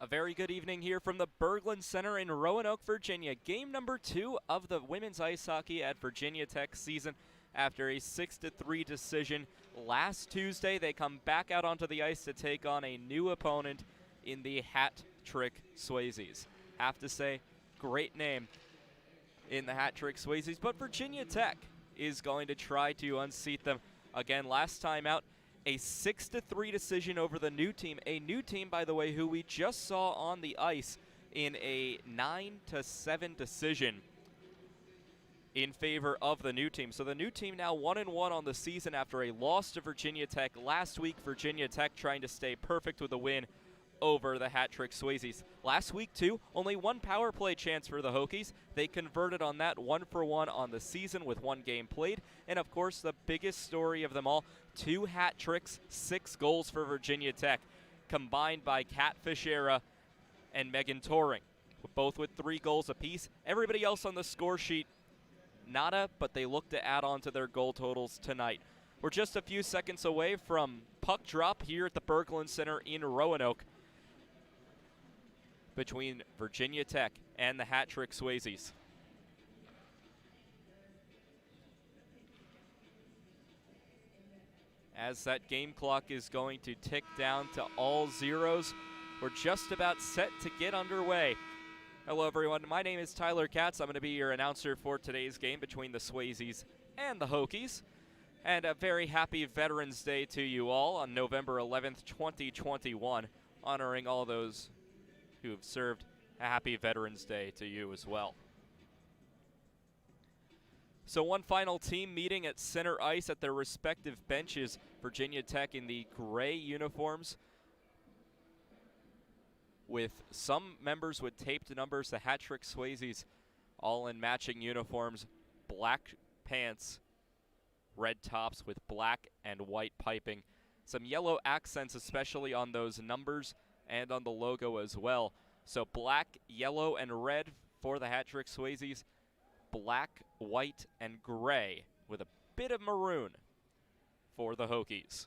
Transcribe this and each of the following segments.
A very good evening here from the Berglund Center in Roanoke, Virginia. Game number 2 of the women's ice hockey at Virginia Tech season. After a 6-3 decision last Tuesday, they come back out onto the ice to take on a new opponent in the Hat Trick Swayzes. Have to say, great name in the Hat Trick Swayzes, but Virginia Tech is going to try to unseat them. Again, last time out, a 6-3 decision over the new team. A new team, by the way, who we just saw on the ice in a 9-7 decision in favor of the new team. So the new team now 1-1 on the season after a loss to Virginia Tech last week. Virginia Tech trying to stay perfect with a win over the Hat Trick Swayzes. Last week, too, only one power play chance for the Hokies. They converted on that 1-for-1 on the season with one game played. And, of course, the biggest story of them all, 2 hat tricks, 6 goals for Virginia Tech, combined by Kat Fischera and Megan Toring, both with 3 goals apiece. Everybody else on the score sheet, nada, but they look to add on to their goal totals tonight. We're just a few seconds away from puck drop here at the Berglund Center in Roanoke between Virginia Tech and the Hat Trick Swayzes. As that game clock is going to tick down to all zeros, we're just about set to get underway. Hello everyone, my name is Tyler Katz. I'm going to be your announcer for today's game between the Swayzes and the Hokies. And a very happy Veterans Day to you all on November 11th, 2021, honoring all those who have served. A happy Veterans Day to you as well. So one final team meeting at center ice at their respective benches. Virginia Tech in the gray uniforms with some members with taped numbers. The Hat Trick Swayzes all in matching uniforms, black pants, red tops with black and white piping. Some yellow accents, especially on those numbers and on the logo as well. So black, yellow, and red for the Hat Trick Swayzes. Black, white, and gray with a bit of maroon for the Hokies.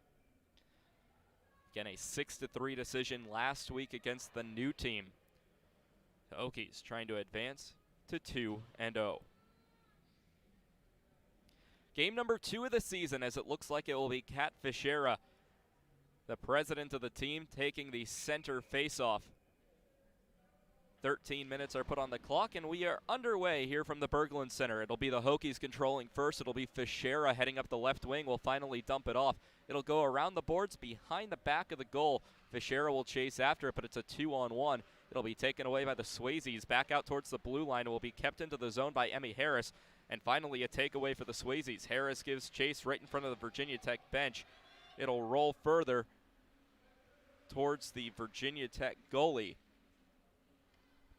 Again, a 6-3 decision last week against the new team. The Hokies trying to advance to 2-0. Game number 2 of the season, as it looks like it will be Kat Fischera, the president of the team, taking the center faceoff. 13 minutes are put on the clock, and we are underway here from the Berglund Center. It'll be the Hokies controlling first. It'll be Fischera heading up the left wing. Will finally dump it off. It'll go around the boards behind the back of the goal. Fischera will chase after it, but it's a 2-on-1. It'll be taken away by the Swayzes. Back out towards the blue line. It will be kept into the zone by Emmy Harris. And finally a takeaway for the Swayzes. Harris gives chase right in front of the Virginia Tech bench. It'll roll further towards the Virginia Tech goalie.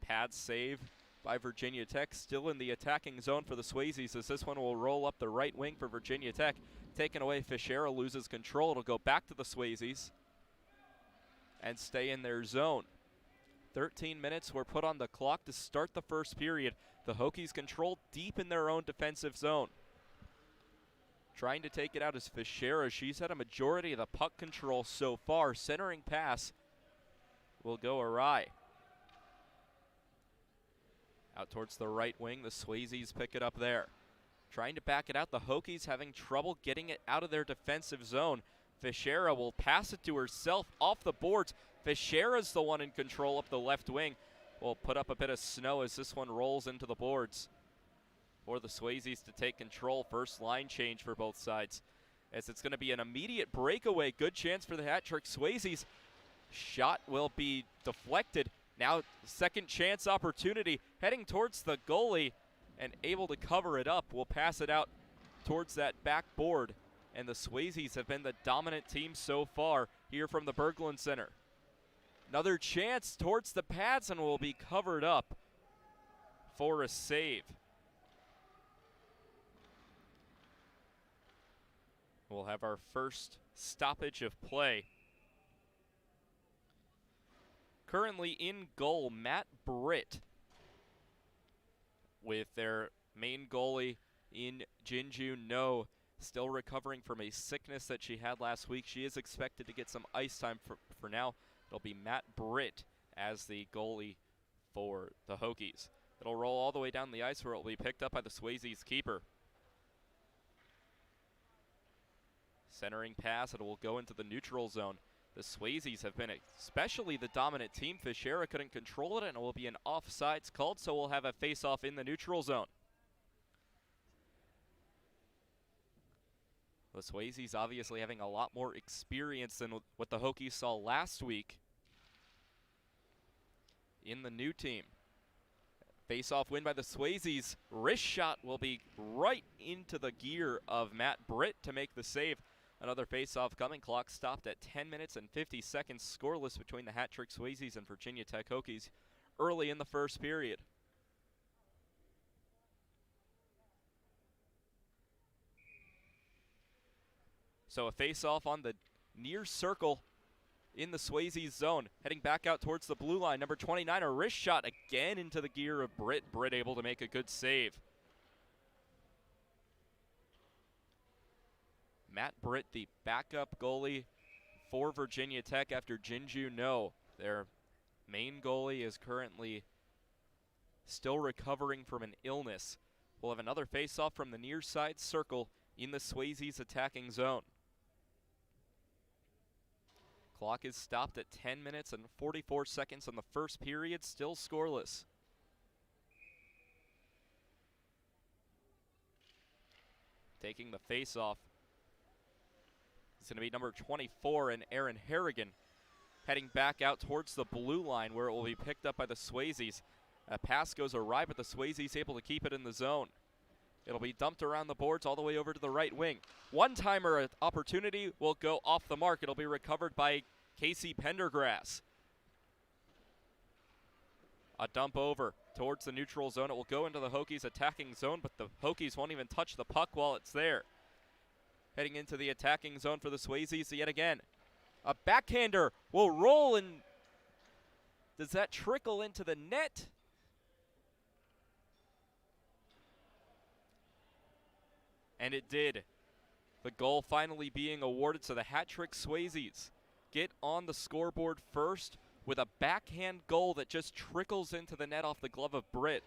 Pad save by Virginia Tech, still in the attacking zone for the Swayzes as this one will roll up the right wing for Virginia Tech. Taken away, Fischera loses control. It'll go back to the Swayzes and stay in their zone. 13 minutes were put on the clock to start the first period. The Hokies control deep in their own defensive zone. Trying to take it out is Fischera. She's had a majority of the puck control so far. Centering pass will go awry. Out towards the right wing, the Swayzes pick it up there. Trying to back it out, the Hokies having trouble getting it out of their defensive zone. Fischera will pass it to herself off the boards. Fischera's the one in control up the left wing. Will put up a bit of snow as this one rolls into the boards. For the Swayzes to take control, first line change for both sides. As it's going to be an immediate breakaway, good chance for the Hat Trick Swayzes. Shot will be deflected. Now second chance opportunity, heading towards the goalie and able to cover it up. We'll pass it out towards that backboard. And the Swayzes have been the dominant team so far here from the Berglund Center. Another chance towards the pads and will be covered up for a save. We'll have our first stoppage of play. Currently in goal, Matt Britt, with their main goalie in Jinju No, still recovering from a sickness that she had last week. She is expected to get some ice time for now. It'll be Matt Britt as the goalie for the Hokies. It'll roll all the way down the ice where it will be picked up by the Swayzes keeper. Centering pass, it will go into the neutral zone. The Swayzes have been especially the dominant team. Fischera couldn't control it, and it will be an offsides called, so we'll have a face-off in the neutral zone. The Swayzes obviously having a lot more experience than what the Hokies saw last week in the new team. Face-off win by the Swayzes. Wrist shot will be right into the gear of Matt Britt to make the save. Another face-off coming. Clock stopped at 10 minutes and 50 seconds. Scoreless between the hat-trick Swayzes and Virginia Tech Hokies early in the first period. So a face-off on the near circle in the Swayzes zone. Heading back out towards the blue line. Number 29, a wrist shot again into the gear of Britt. Britt able to make a good save. Matt Britt, the backup goalie for Virginia Tech after Jinju No. Their main goalie is currently still recovering from an illness. We'll have another face-off from the near side circle in the Swayzes attacking zone. Clock is stopped at 10 minutes and 44 seconds on the first period, still scoreless. Taking the face-off, it's going to be number 24 and Aaron Harrigan, heading back out towards the blue line where it will be picked up by the Swayzes. A pass goes awry, but the Swayzes able to keep it in the zone. It'll be dumped around the boards all the way over to the right wing. One-timer opportunity will go off the mark. It'll be recovered by Casey Pendergrass. A dump over towards the neutral zone. It will go into the Hokies attacking zone, but the Hokies won't even touch the puck while it's there. Heading into the attacking zone for the Swayzes yet again. A backhander will roll, and does that trickle into the net? And it did. The goal finally being awarded, so the hat-trick Swayzes get on the scoreboard first with a backhand goal that just trickles into the net off the glove of Britt.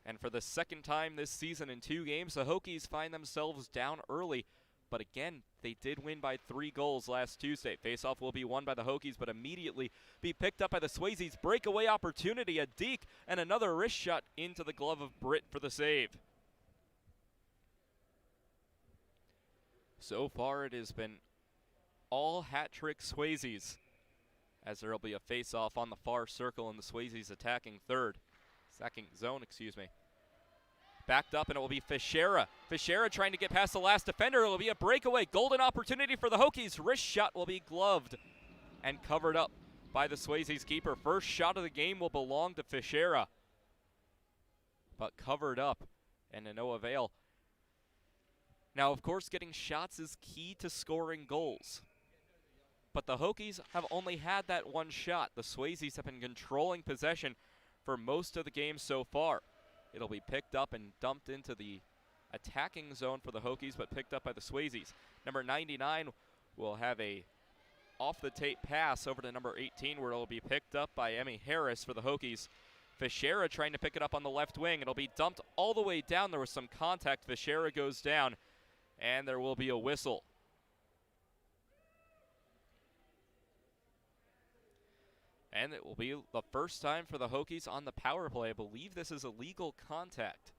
And for the second time this season in 2 games, the Hokies find themselves down early. But again, they did win by 3 goals last Tuesday. Faceoff will be won by the Hokies, but immediately be picked up by the Swayzes. Breakaway opportunity, a deke, and another wrist shot into the glove of Britt for the save. So far, it has been all hat-trick Swayzes, as there will be a face-off on the far circle and the Swayzes attacking second zone, excuse me. Backed up, and it will be Fischera. Fischera trying to get past the last defender. It will be a breakaway. Golden opportunity for the Hokies. Wrist shot will be gloved and covered up by the Swayzes keeper. First shot of the game will belong to Fischera, but covered up and to no avail. Now, of course, getting shots is key to scoring goals. But the Hokies have only had that one shot. The Swayzes have been controlling possession for most of the game so far. It'll be picked up and dumped into the attacking zone for the Hokies, but picked up by the Swayzes. Number 99 will have a off-the-tape pass over to number 18, where it'll be picked up by Emmy Harris for the Hokies. Fischera trying to pick it up on the left wing. It'll be dumped all the way down. There was some contact. Fischera goes down, and there will be a whistle. And it will be the first time for the Hokies on the power play. I believe this is a legal contact.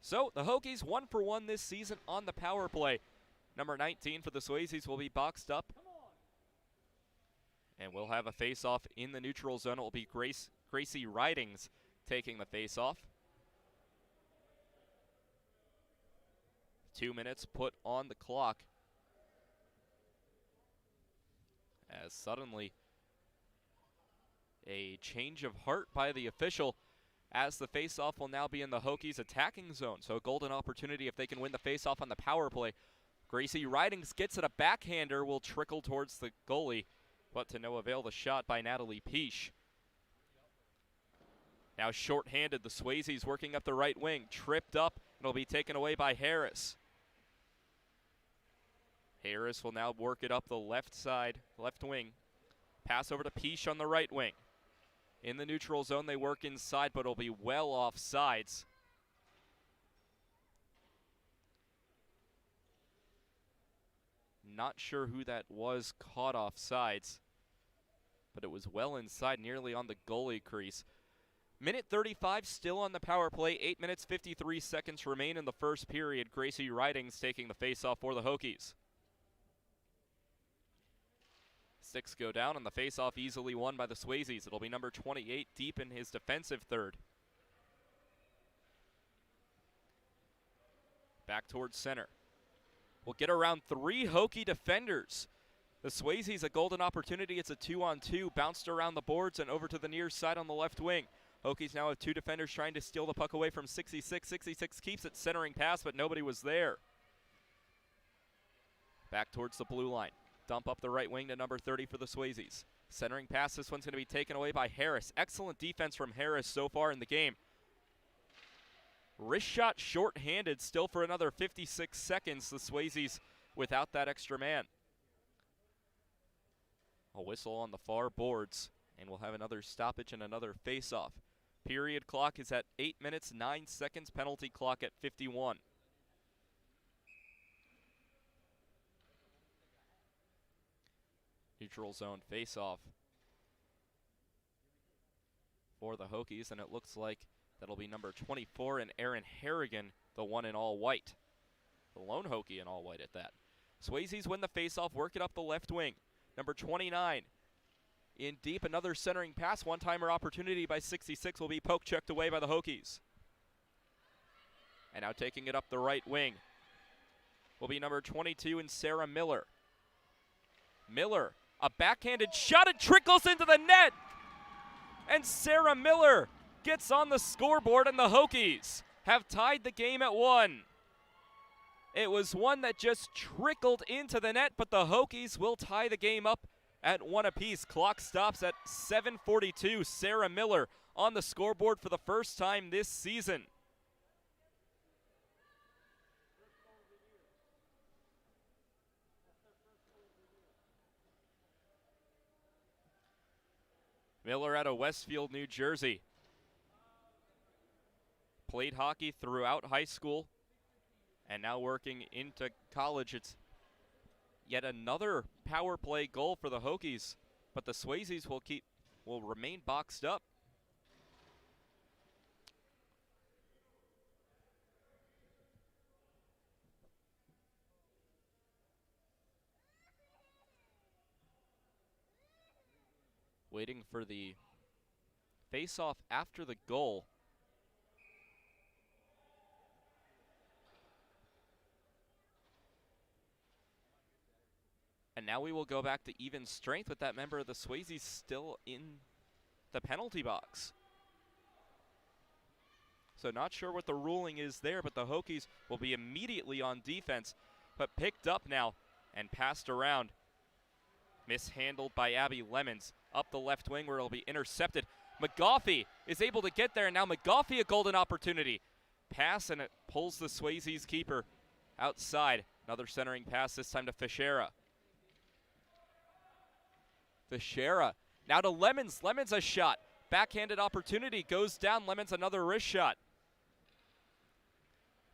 So the Hokies 1 for 1 this season on the power play. Number 19 for the Swayzes will be boxed up. And we'll have a face-off in the neutral zone. It will be Gracie Ridings taking the face-off. 2 minutes put on the clock, as suddenly a change of heart by the official, as the faceoff will now be in the Hokies attacking zone. So a golden opportunity if they can win the faceoff on the power play. Gracie Ridings gets it. A backhander will trickle towards the goalie, but to no avail. The shot by Natalie Peach. Now short-handed, the Swayzes working up the right wing, tripped up, and it'll be taken away by Harris. Harris will now work it up the left side, left wing. Pass over to Peach on the right wing. In the neutral zone, they work inside, but it'll be well off sides. Not sure who that was caught off sides, but it was well inside, nearly on the goalie crease. Minute 35 still on the power play. 8 minutes 53 seconds remain in the first period. Gracie Ridings taking the faceoff for the Hokies. Six go down, and the faceoff easily won by the Swayzes. It'll be number 28 deep in his defensive third. Back towards center. We'll get around 3 Hokie defenders. The Swayzes a golden opportunity. It's a 2-on-2. Bounced around the boards and over to the near side on the left wing. Hokies now have 2 defenders trying to steal the puck away from 66. 66 keeps it, centering pass, but nobody was there. Back towards the blue line. Dump up the right wing to number 30 for the Swayzes. Centering pass, this one's going to be taken away by Harris. Excellent defense from Harris so far in the game. Wrist shot short-handed, still for another 56 seconds. The Swayzes without that extra man. A whistle on the far boards, and we'll have another stoppage and another face-off. Period clock is at 8 minutes, 9 seconds. Penalty clock at 51. Neutral zone face-off for the Hokies, and it looks like that'll be number 24 and Aaron Harrigan, the one in all white. The lone Hokie in all white at that. Swayzes win the face-off, work it up the left wing. Number 29 in deep, another centering pass. One-timer opportunity by 66 will be poke-checked away by the Hokies. And now taking it up the right wing will be number 22 and Sarah Miller. Miller, a backhanded shot, it trickles into the net. And Sarah Miller gets on the scoreboard, and the Hokies have tied the game at 1. It was one that just trickled into the net, but the Hokies will tie the game up at 1 apiece. Clock stops at 7:42. Sarah Miller on the scoreboard for the first time this season. Miller out of Westfield, New Jersey. Played hockey throughout high school and now working into college. It's yet another power play goal for the Hokies, but the Swayzes will remain boxed up. Waiting for the face-off after the goal. And now we will go back to even strength with that member of the Swayzes still in the penalty box. So not sure what the ruling is there, but the Hokies will be immediately on defense, but picked up now and passed around. Mishandled by Abby Lemons. Up the left wing where it'll be intercepted. McGoffey is able to get there, and now McGoffey a golden opportunity. Pass, and it pulls the Swayzes keeper outside. Another centering pass, this time to Fischera. Fischera now to Lemons. Lemons a shot. Backhanded opportunity goes down. Lemons another wrist shot.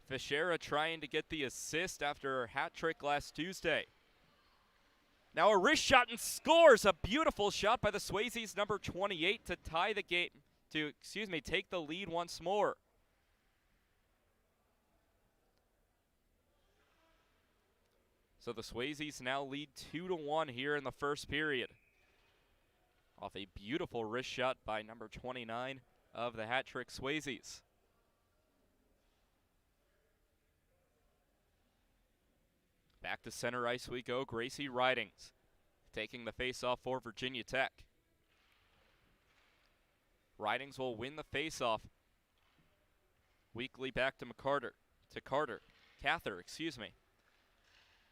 Fischera trying to get the assist after her hat trick last Tuesday. Now a wrist shot and scores. A beautiful shot by the Swayzes, number 28, to tie the game, take the lead once more. So the Swayzes now lead 2-1 here in the first period. Off a beautiful wrist shot by number 29 of the hat trick Swayzes. Back to center ice we go. Gracie Ridings taking the face-off for Virginia Tech. Ridings will win the face-off. Weakly back to Cather.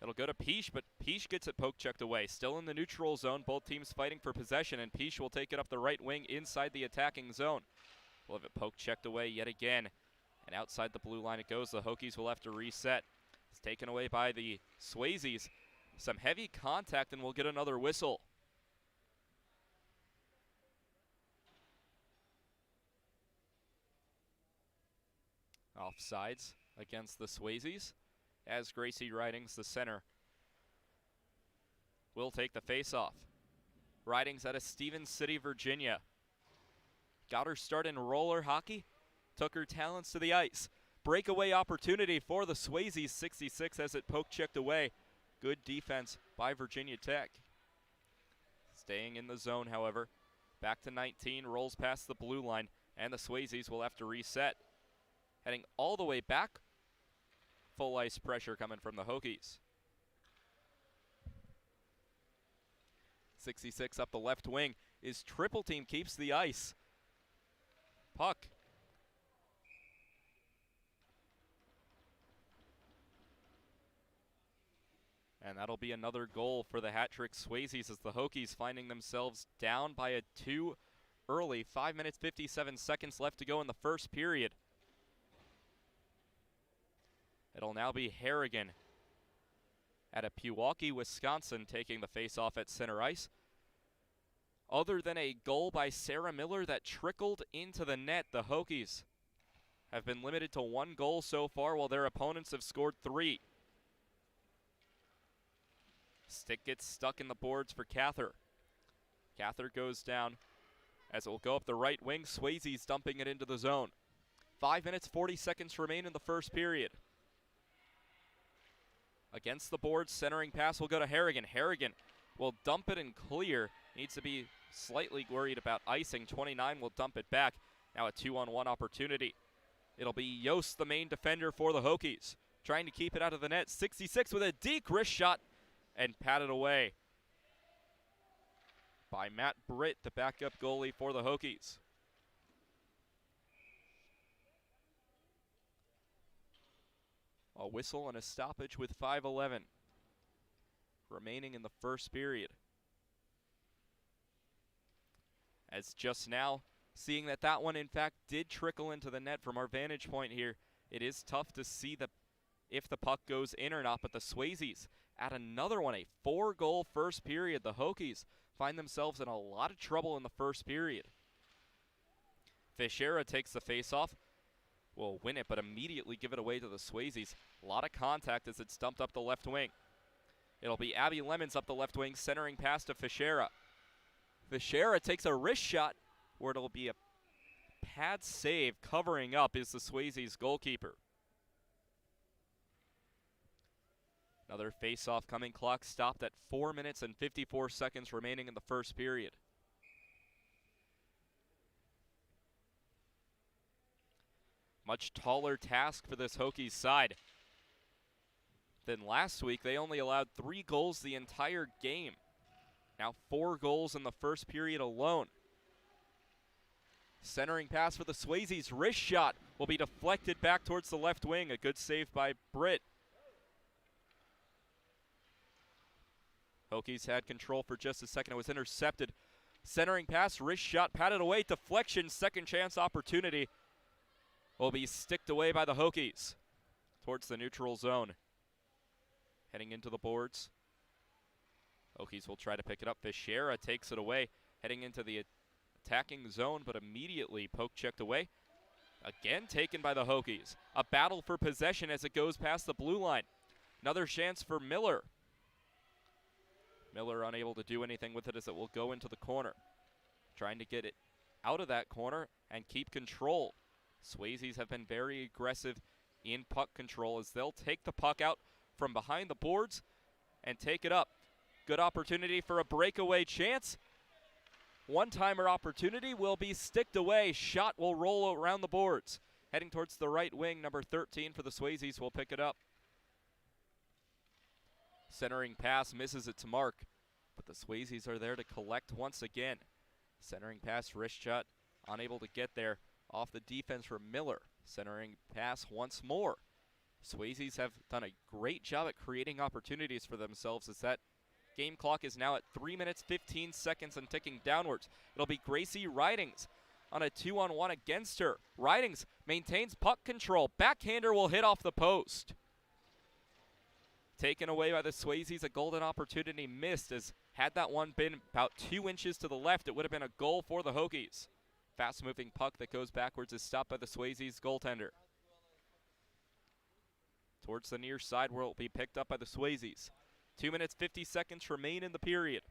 It'll go to Peach, but Peach gets it poke-checked away. Still in the neutral zone, both teams fighting for possession, and Peach will take it up the right wing inside the attacking zone. We'll have it poke-checked away yet again, and outside the blue line it goes. The Hokies will have to reset. It's taken away by the Swayzes. Some heavy contact, and we'll get another whistle. Offsides against the Swayzes, as Gracie Ridings, the center, will take the face-off. Ridings out of Stevens City, Virginia. Got her start in roller hockey, took her talents to the ice. Breakaway opportunity for the Swayzes, 66 as it poke-checked away. Good defense by Virginia Tech. Staying in the zone, however. Back to 19, rolls past the blue line, and the Swayzes will have to reset. Heading all the way back, full ice pressure coming from the Hokies. 66 up the left wing is triple team, keeps the ice. Puck. And that'll be another goal for the hat-trick Swayzes as the Hokies finding themselves down by a 2 early. 5 minutes, 57 seconds left to go in the first period. It'll now be Harrigan out of Pewaukee, Wisconsin, taking the face-off at center ice. Other than a goal by Sarah Miller that trickled into the net, the Hokies have been limited to 1 goal so far, while their opponents have scored 3. Stick gets stuck in the boards for Cather. Cather goes down as it will go up the right wing. Swayzes dumping it into the zone. 5 minutes, 40 seconds remain in the first period. Against the boards, centering pass will go to Harrigan. Harrigan will dump it and clear. Needs to be slightly worried about icing. 29 will dump it back. Now a 2-on-1 opportunity. It'll be Yost, the main defender for the Hokies, trying to keep it out of the net. 66 with a deep wrist shot and patted away by Matt Britt, the backup goalie for the Hokies. A whistle and a stoppage with 5:11 remaining in the first period. As just now, seeing that one in fact did trickle into the net from our vantage point here, it is tough to see if the puck goes in or not, but the Swayzes add another one, a 4-goal first period. The Hokies find themselves in a lot of trouble in the first period. Fischera takes the face-off, will win it, but immediately give it away to the Swayzes. A lot of contact as it's dumped up the left wing. It'll be Abby Lemons up the left wing, centering pass to Fischera. Fischera takes a wrist shot, where it'll be a pad save. Covering up is the Swayzes goalkeeper. Another face-off coming. Clock stopped at 4 minutes and 54 seconds remaining in the first period. Much taller task for this Hokies side than last week. They only allowed 3 goals the entire game. Now 4 goals in the first period alone. Centering pass for the Swayzes. Wrist shot will be deflected back towards the left wing. A good save by Britt. Hokies had control for just a second. It was intercepted. Centering pass, wrist shot, patted away, deflection, second chance opportunity. Will be sticked away by the Hokies towards the neutral zone. Heading into the boards. Hokies will try to pick it up. Fischera takes it away, heading into the attacking zone, but immediately poke-checked away. Again taken by the Hokies. A battle for possession as it goes past the blue line. Another chance for Miller. Miller unable to do anything with it as it will go into the corner. Trying to get it out of that corner and keep control. Swayzes have been very aggressive in puck control as they'll take the puck out from behind the boards and take it up. Good opportunity for a breakaway chance. One-timer opportunity will be sticked away. Shot will roll around the boards. Heading towards the right wing, number 13 for the Swayzes will pick it up. Centering pass misses it to Mark, but the Swayzes are there to collect once again. Centering pass, wrist shot, unable to get there. Off the defense from Miller. Centering pass once more. Swayzes have done a great job at creating opportunities for themselves as that game clock is now at 3 minutes, 15 seconds and ticking downwards. It'll be Gracie Ridings on a 2-on-1 against her. Ridings maintains puck control. Backhander will hit off the post. taken away by the Swayzes. A golden opportunity missed, as had that one been about 2 inches to the left, it would have been a goal for the Hokies. Fast-moving puck that goes backwards is stopped by the Swayzes goaltender. Towards the near side where it will be picked up by the Swayzes. 2 minutes, 50 seconds remain in the period.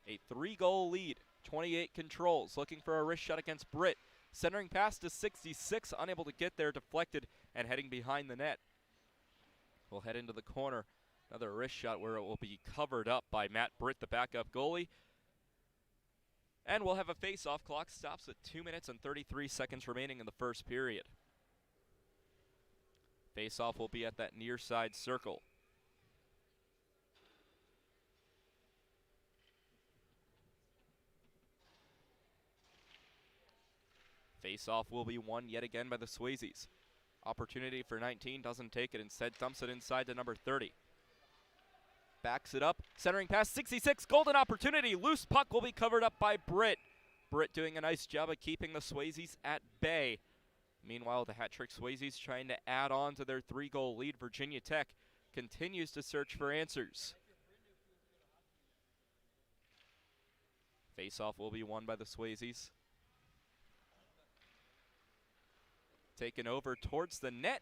A 3-goal lead, 28 controls, looking for a wrist shot against Britt. Centering pass to 66, unable to get there, deflected and heading behind the net. We'll head into the corner. Another wrist shot where it will be covered up by Matt Britt, the backup goalie. And we'll have a face-off. Clock stops at 2 minutes and 33 seconds remaining in the first period. Face-off will be at that near side circle. Face-off will be won yet again by the Swayzes. Opportunity for 19, doesn't take it, instead dumps it inside to number 30. Backs it up, centering pass, 66, golden opportunity, loose puck will be covered up by Britt. Britt doing a nice job of keeping the Swayzes at bay. Meanwhile, the hat-trick Swayzes trying to add on to their 3-goal lead. Virginia Tech continues to search for answers. Face-off will be won by the Swayzes. Taken over towards the net.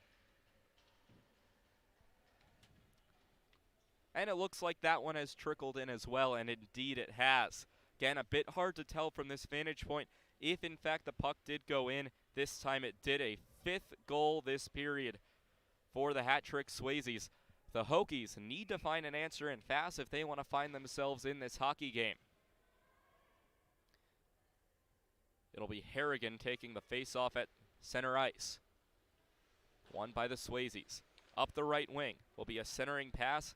And it looks like that one has trickled in as well, and indeed it has. Again, a bit hard to tell from this vantage point if in fact the puck did go in. This time it did. A 5th goal this period for the hat-trick Swayzes. The Hokies need to find an answer, and fast, if they want to find themselves in this hockey game. It'll be Harrigan taking the face-off at center ice. Won by the Swayzes. Up the right wing will be a centering pass.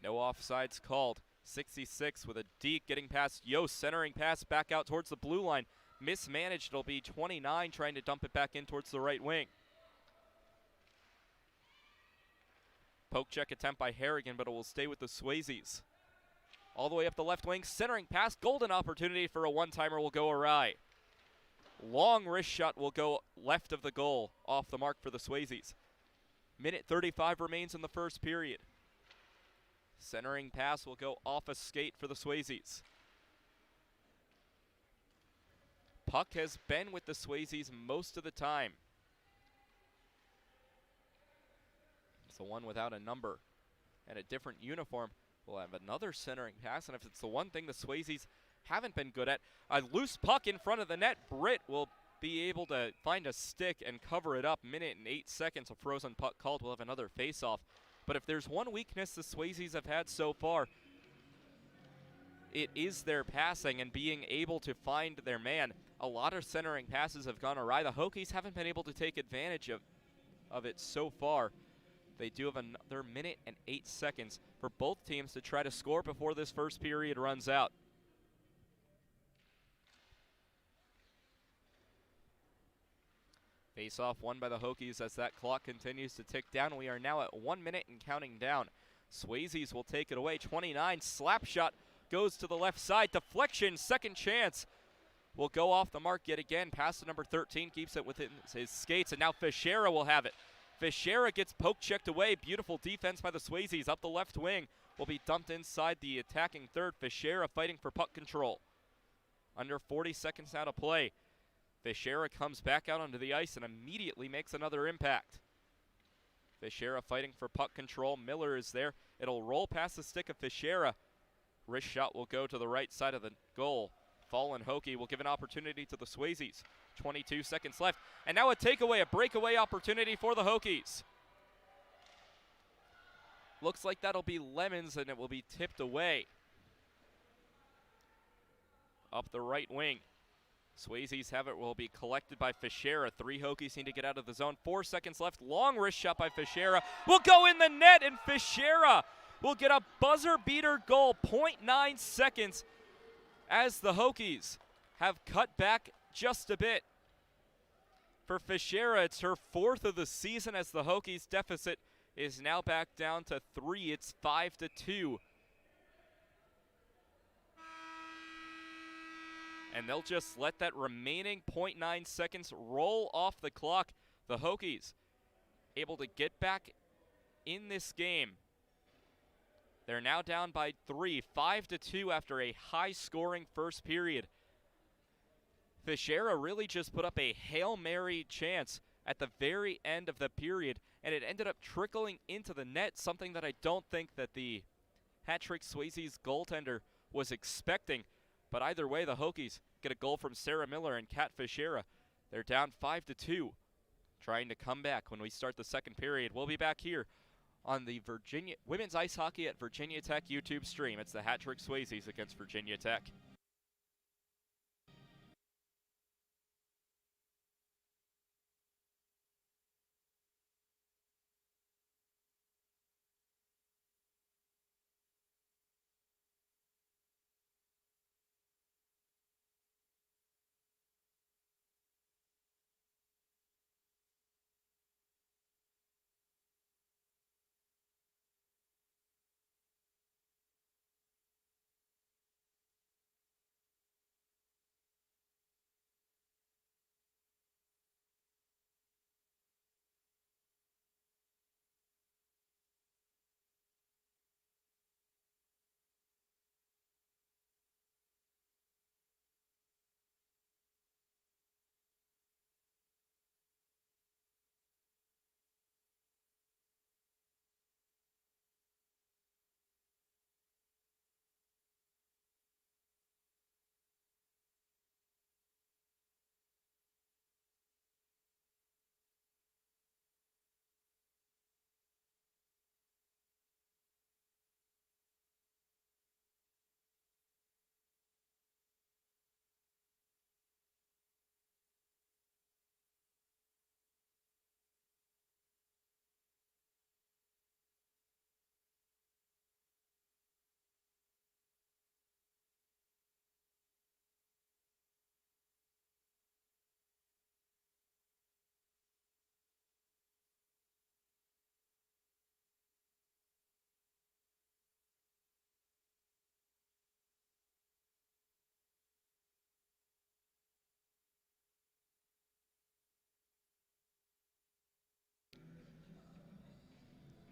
No offsides called. 66 with a deke getting past Yost. Centering pass back out towards the blue line. Mismanaged. It'll be 29 trying to dump it back in towards the right wing. Poke check attempt by Harrigan, but it will stay with the Swayzes. All the way up the left wing. Centering pass. Golden opportunity for a one-timer will go awry. Long wrist shot will go left of the goal, off the mark for the Swayzes. Minute 35 remains in the first period. Centering pass will go off a skate for the Swayzes. Puck has been with the Swayzes most of the time. It's the one without a number and a different uniform. We'll have another centering pass, and if it's the one thing the Swayzes haven't been good at, a loose puck in front of the net. Britt will be able to find a stick and cover it up. Minute and 8 seconds, a frozen puck called. We'll have another face-off. But if there's one weakness the Swayzes have had so far, it is their passing and being able to find their man. A lot of centering passes have gone awry. The Hokies haven't been able to take advantage of it so far. They do have another minute and 8 seconds for both teams to try to score before this first period runs out. Face-off won by the Hokies as that clock continues to tick down. We are now at 1 minute and counting down. Swayzes will take it away. 29, slap shot goes to the left side. Deflection, second chance. Will go off the mark yet again. Pass to number 13, keeps it within his skates, and now Fischera will have it. Fischera gets poke checked away. Beautiful defense by the Swayzes. Up the left wing will be dumped inside the attacking third. Fischera fighting for puck control. Under 40 seconds now to play. Fischera comes back out onto the ice and immediately makes another impact. Fischera fighting for puck control. Miller is there. It'll roll past the stick of Fischera. Wrist shot will go to the right side of the goal. Fallen Hokie will give an opportunity to the Swayzes. 22 seconds left. And now a takeaway, a breakaway opportunity for the Hokies. Looks like that'll be Lemons, and it will be tipped away. Up the right wing. Swayzes have it, will be collected by Fischera. 3 Hokies need to get out of the zone. 4 seconds left. Long wrist shot by Fischera. Will go in the net, and Fischera will get a buzzer beater goal. 0.9 seconds as the Hokies have cut back just a bit. For Fischera, it's her 4th of the season as the Hokies deficit is now back down to 3. It's 5-2. And they'll just let that remaining 0.9 seconds roll off the clock. The Hokies able to get back in this game. They're now down by 3, 5-2 after a high-scoring first period. Fischera really just put up a Hail Mary chance at the very end of the period, and it ended up trickling into the net, something that I don't think that the Hat-Trick Swayzes goaltender was expecting. But either way, the Hokies get a goal from Sarah Miller and Kat Fischera. They're down 5-2, trying to come back when we start the second period. We'll be back here on the Virginia Women's Ice Hockey at Virginia Tech YouTube stream. It's the Hat-Trick Swayzes against Virginia Tech.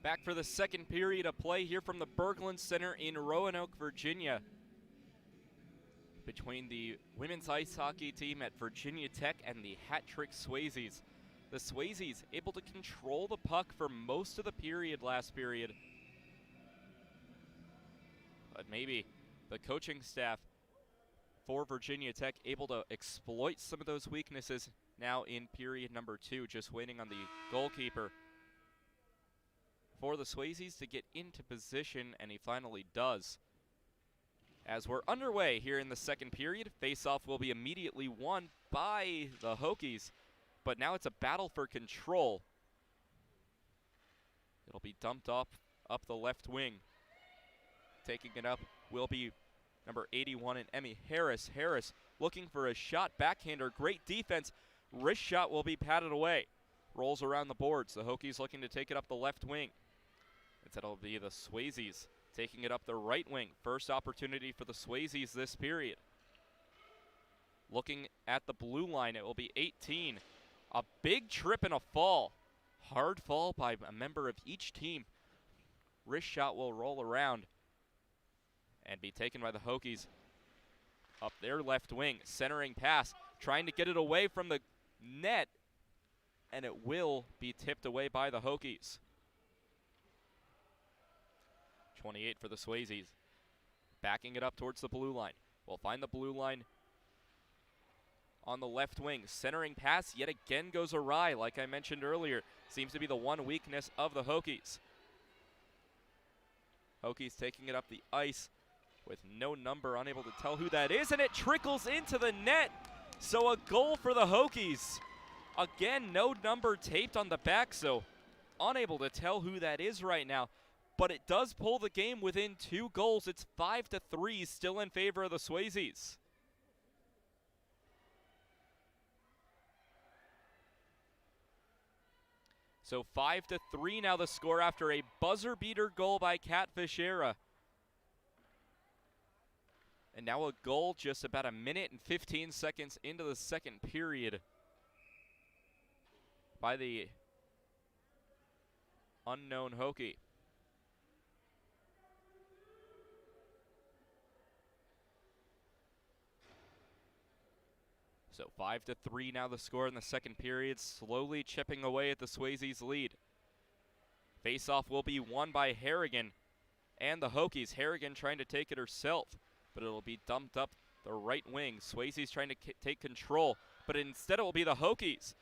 Back for the second period of play here from the Berglund Center in Roanoke, Virginia, between the women's ice hockey team at Virginia Tech and the Hat-Trick Swayzes. The Swayzes able to control the puck for most of the period last period, but maybe the coaching staff for Virginia Tech able to exploit some of those weaknesses now in period number 2, just waiting on the goalkeeper for the Swayzes to get into position, and he finally does. As we're underway here in the second period, face-off will be immediately won by the Hokies, but now it's a battle for control. It'll be dumped up the left wing. Taking it up will be number 81 and Emmy Harris. Harris looking for a shot, backhander, great defense. Wrist shot will be patted away. Rolls around the boards. The Hokies looking to take it up the left wing. It'll be the Swayzes taking it up the right wing. First opportunity for the Swayzes this period. Looking at the blue line, it will be 18. A big trip and a fall. Hard fall by a member of each team. Wrist shot will roll around and be taken by the Hokies up their left wing. Centering pass, trying to get it away from the net, and it will be tipped away by the Hokies. 28 for the Swayzes. Backing it up towards the blue line. We'll find the blue line on the left wing. Centering pass yet again goes awry, like I mentioned earlier. Seems to be the one weakness of the Hokies. Hokies taking it up the ice with no number, unable to tell who that is, and it trickles into the net. So a goal for the Hokies. Again, no number taped on the back, so unable to tell who that is right now. But it does pull the game within 2 goals. It's 5-3, still in favor of the Swayzes. So 5-3 now the score after a buzzer beater goal by Kat Fischera. And now a goal just about 1 minute and 15 seconds into the second period by the unknown Hokie. So 5-3 now the score in the second period, slowly chipping away at the Swayzes' lead. Face-off will be won by Harrigan and the Hokies. Harrigan trying to take it herself, but it'll be dumped up the right wing. Swayzes trying to take control, but instead it will be the Hokies.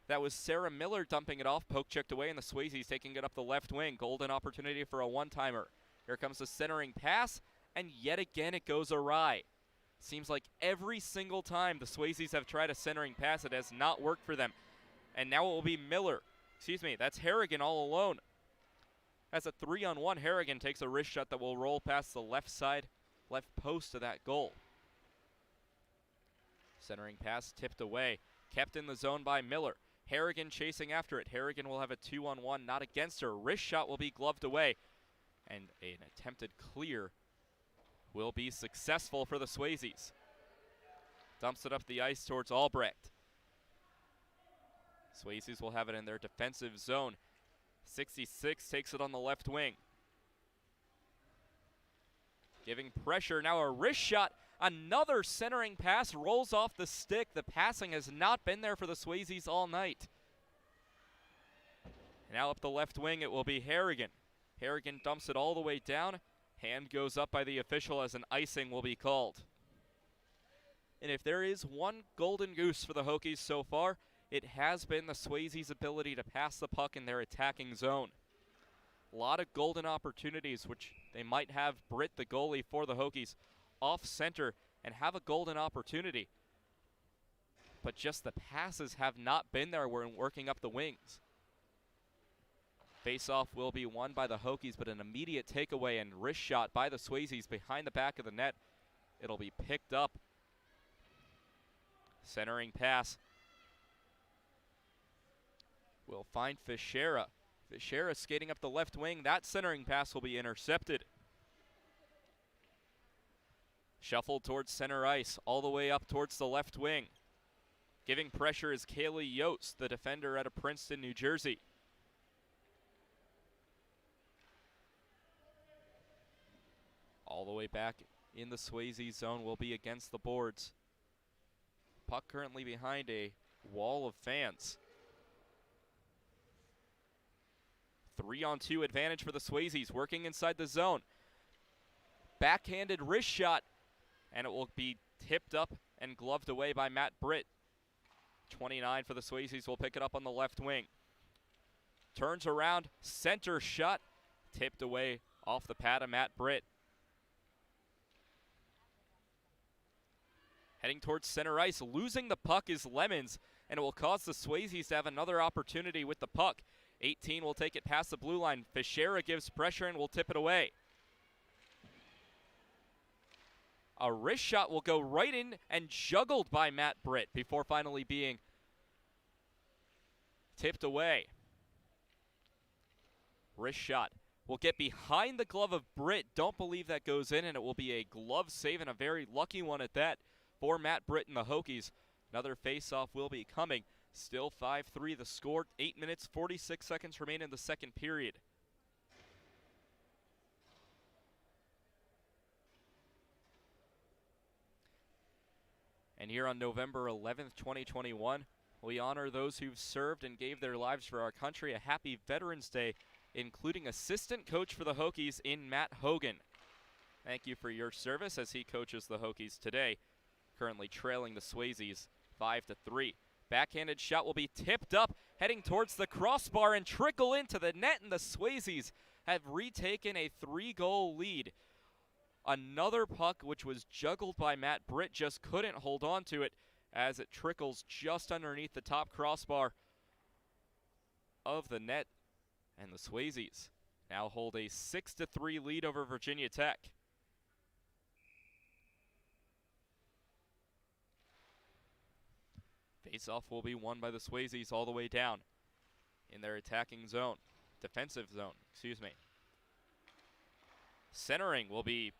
That was Sarah Miller dumping it off, poke checked away, and the Swayzes taking it up the left wing. Golden opportunity for a one-timer. Here comes the centering pass, and yet again it goes awry. Seems like every single time the Swayzes have tried a centering pass, it has not worked for them. And now it will be Miller. That's Harrigan all alone. As a 3-on-1, Harrigan takes a wrist shot that will roll past the left side, left post of that goal. Centering pass tipped away, kept in the zone by Miller. Harrigan chasing after it. Harrigan will have a 2-on-1, not against her. Wrist shot will be gloved away, and an attempted clear will be successful for the Swayzes. Dumps it up the ice towards Albrecht. Swayzes will have it in their defensive zone. 66 takes it on the left wing. Giving pressure, now a wrist shot. Another centering pass rolls off the stick. The passing has not been there for the Swayzes all night. Now up the left wing it will be Harrigan. Harrigan dumps it all the way down. Hand goes up by the official as an icing will be called. And if there is one golden goose for the Hokies so far, it has been the Swayzes' ability to pass the puck in their attacking zone. A lot of golden opportunities, which they might have Britt, the goalie for the Hokies, off center and have a golden opportunity. But just the passes have not been there when working up the wings. Face-off will be won by the Hokies, but an immediate takeaway and wrist shot by the Swayzes behind the back of the net. It'll be picked up. Centering pass will find Fischera. Fischera skating up the left wing. That centering pass will be intercepted. Shuffled towards center ice, all the way up towards the left wing. Giving pressure is Kaylee Yost, the defender out of Princeton, New Jersey. All the way back in the Swayze zone will be against the boards. Puck currently behind a wall of fans. 3-on-2 advantage for the Swayzes, working inside the zone. Backhanded wrist shot, and it will be tipped up and gloved away by Matt Britt. 29 for the Swayzes will pick it up on the left wing. Turns around, center shot, tipped away off the pad of Matt Britt. Heading towards center ice, losing the puck is Lemons, and it will cause the Swayzes to have another opportunity with the puck. 18 will take it past the blue line. Fischera gives pressure and will tip it away. A wrist shot will go right in and juggled by Matt Britt before finally being tipped away. Wrist shot will get behind the glove of Britt. Don't believe that goes in, and it will be a glove save, and a very lucky one at that for Matt Britt and the Hokies. Another face-off will be coming. Still 5-3 the score. 8 minutes, 46 seconds remain in the second period. And here on November 11th, 2021, we honor those who've served and gave their lives for our country. A happy Veterans Day, including assistant coach for the Hokies in Matt Hogan. Thank you for your service as he coaches the Hokies today, currently trailing the Swayzes 5-3. Backhanded shot will be tipped up, heading towards the crossbar and trickle into the net, and the Swayzes have retaken a 3-goal lead. Another puck which was juggled by Matt Britt, just couldn't hold on to it as it trickles just underneath the top crossbar of the net. And the Swayzes now hold a 6-3 lead over Virginia Tech. Face-off will be won by the Swayzes all the way down in their attacking zone, defensive zone, excuse me. Centering will be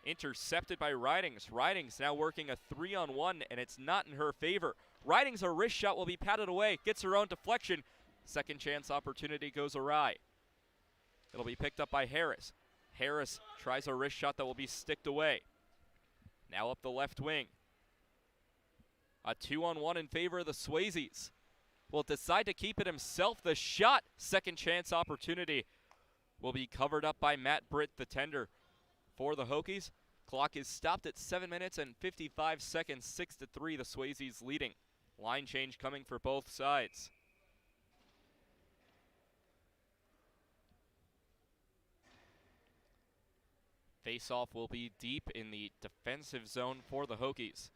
intercepted by Ridings. Ridings now working a 3-on-1, and it's not in her favor. Ridings, a wrist shot will be patted away, gets her own deflection. Second chance opportunity goes awry. It'll be picked up by Harris. Harris tries a wrist shot that will be sticked away. Now up the left wing. A 2-on-1 in favor of the Swayzes. Will decide to keep it himself. The shot, second chance opportunity, will be covered up by Matt Britt, the tender for the Hokies. Clock is stopped at 7 minutes and 55 seconds, 6-3, the Swayzes leading. Line change coming for both sides. Face-off will be deep in the defensive zone for the Hokies.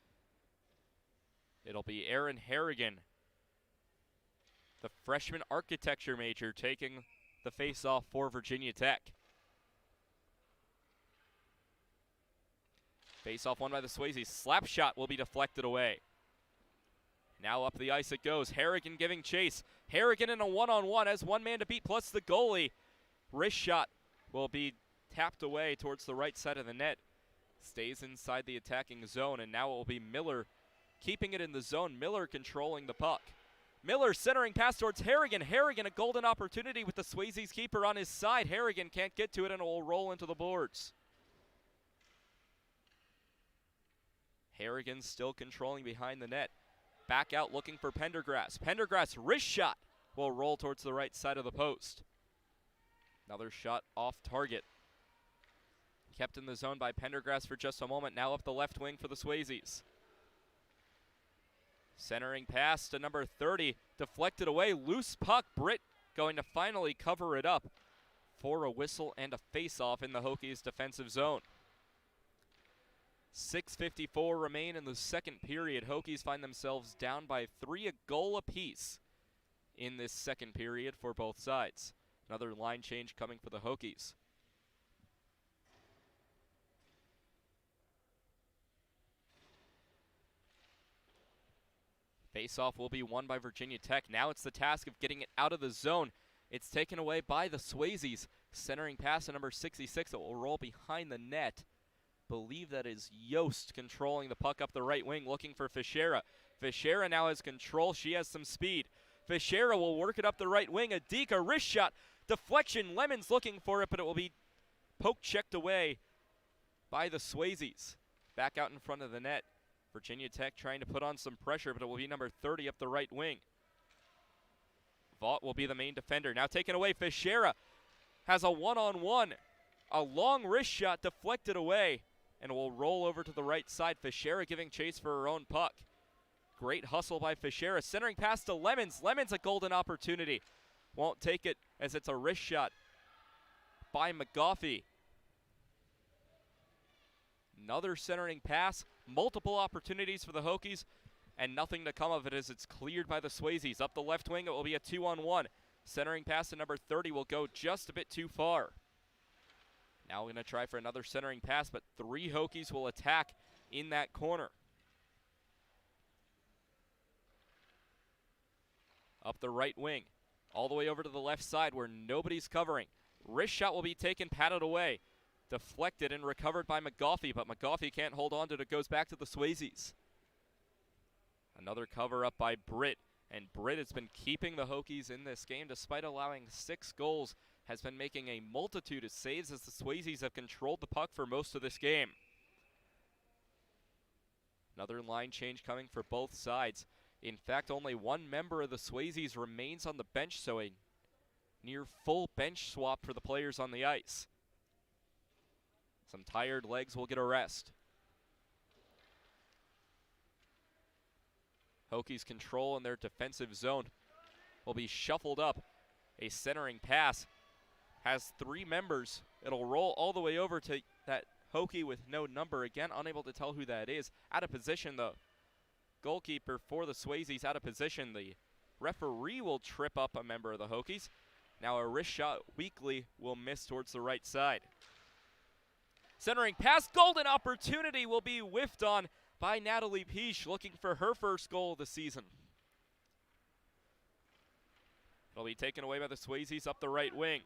It'll be Aaron Harrigan, the freshman architecture major, taking the face-off for Virginia Tech. Face-off won by the Swayzes. Slap shot will be deflected away. Now up the ice it goes. Harrigan giving chase. Harrigan in a one-on-one has one man to beat plus the goalie. Wrist shot will be tapped away towards the right side of the net. Stays inside the attacking zone, and now it will be Miller keeping it in the zone. Miller controlling the puck. Miller centering pass towards Harrigan. Harrigan, a golden opportunity with the Swayzes keeper on his side. Harrigan can't get to it, and it will roll into the boards. Harrigan still controlling behind the net. Back out looking for Pendergrass. Pendergrass, wrist shot, will roll towards the right side of the post. Another shot off target. Kept in the zone by Pendergrass for just a moment. Now up the left wing for the Swayzes. Centering pass to number 30. Deflected away. Loose puck. Britt going to finally cover it up for a whistle and a face-off in the Hokies' defensive zone. 6:54 remain in the second period. Hokies find themselves down by 3, a goal apiece in this second period for both sides. Another line change coming for the Hokies. Face-off will be won by Virginia Tech. Now it's the task of getting it out of the zone. It's taken away by the Swayzes. Centering pass to number 66 that will roll behind the net. Believe that is Yost controlling the puck up the right wing, looking for Fischera. Fischera now has control. She has some speed. Fischera will work it up the right wing. Adika, wrist shot. Deflection. Lemons looking for it, but it will be poke-checked away by the Swayzes. Back out in front of the net. Virginia Tech trying to put on some pressure, but it will be number 30 up the right wing. Vaught will be the main defender. Now taken away. Fischera has a one-on-one. A long wrist shot deflected away and will roll over to the right side. Fischera giving chase for her own puck. Great hustle by Fischera. Centering pass to Lemons. Lemons a golden opportunity. Won't take it as it's a wrist shot by McGoffey. Another centering pass. Multiple opportunities for the Hokies, and nothing to come of it as it's cleared by the Swayzes. Up the left wing, it will be a 2-on-1. Centering pass to number 30 will go just a bit too far. Now we're going to try for another centering pass, but 3 Hokies will attack in that corner. Up the right wing, all the way over to the left side where nobody's covering. Wrist shot will be taken, patted away. Deflected and recovered by McGoffey, but McGoffey can't hold on to it. It goes back to the Swayzes. Another cover up by Britt, and Britt has been keeping the Hokies in this game despite allowing 6 goals, has been making a multitude of saves as the Swayzes have controlled the puck for most of this game. Another line change coming for both sides. In fact, only one member of the Swayzes remains on the bench, so a near full bench swap for the players on the ice. Some tired legs will get a rest. Hokies control in their defensive zone will be shuffled up. A centering pass has 3 members. It'll roll all the way over to that Hokie with no number. Again, unable to tell who that is. Out of position, though. Goalkeeper for the Swayzes out of position. The referee will trip up a member of the Hokies. Now a wrist shot weakly will miss towards the right side. Centering pass, golden opportunity will be whiffed on by Natalie Peach, looking for her first goal of the season. It'll be taken away by the Swayzes up the right wing.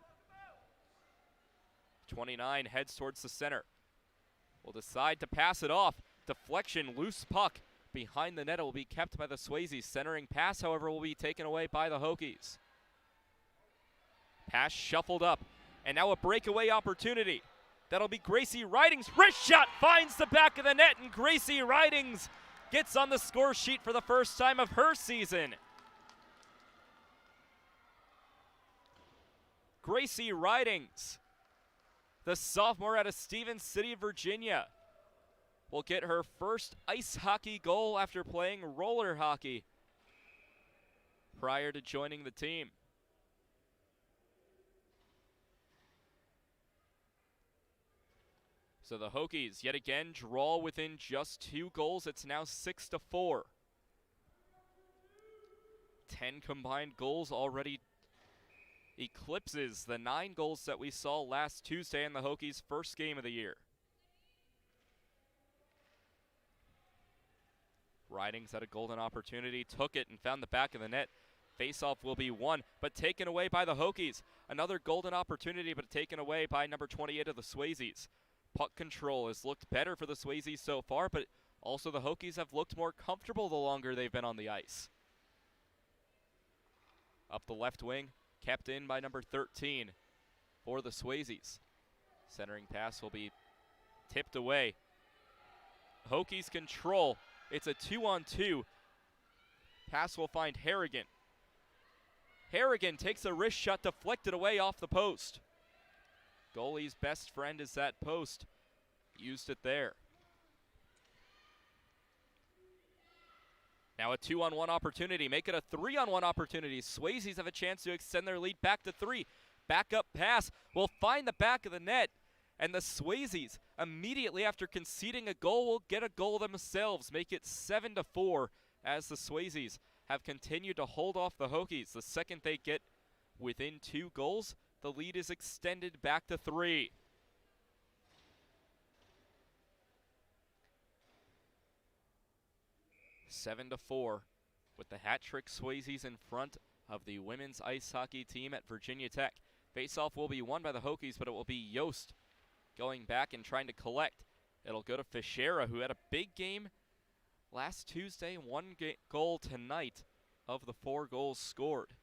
29 heads towards the center. Will decide to pass it off. Deflection, loose puck behind the net. It will be kept by the Swayzes. Centering pass, however, will be taken away by the Hokies. Pass shuffled up, and now a breakaway opportunity. That'll be Gracie Ridings. Wrist shot finds the back of the net, and Gracie Ridings gets on the score sheet for the first time of her season. Gracie Ridings, the sophomore out of Stevens City, Virginia, will get her first ice hockey goal after playing roller hockey prior to joining the team. So the Hokies yet again draw within just 2 goals. It's now 6-4. 10 combined goals already eclipses the 9 goals that we saw last Tuesday in the Hokies' first game of the year. Ridings had a golden opportunity, took it and found the back of the net. Faceoff will be won, but taken away by the Hokies. Another golden opportunity, but taken away by number 28 of the Swayzes. Puck control has looked better for the Swayzes so far, but also the Hokies have looked more comfortable the longer they've been on the ice. Up the left wing, kept in by number 13 for the Swayzes. Centering pass will be tipped away. Hokies control. It's a 2-on-2. Pass will find Harrigan. Harrigan takes a wrist shot deflected away off the post. Goalie's best friend is that post. Used it there. Now a 2-on-1 opportunity. Make it a 3-on-1 opportunity. Swayzes have a chance to extend their lead back to 3. Backup pass will find the back of the net. And the Swayzes, immediately after conceding a goal, will get a goal themselves. Make it 7-4 as the Swayzes have continued to hold off the Hokies. The second they get within 2 goals, the lead is extended back to 3. Seven to 4 with the hat trick Swayzes in front of the women's ice hockey team at Virginia Tech. Faceoff will be won by the Hokies, but it will be Yost going back and trying to collect. It'll go to Fischera, who had a big game last Tuesday, 1 goal tonight of the 4 goals scored.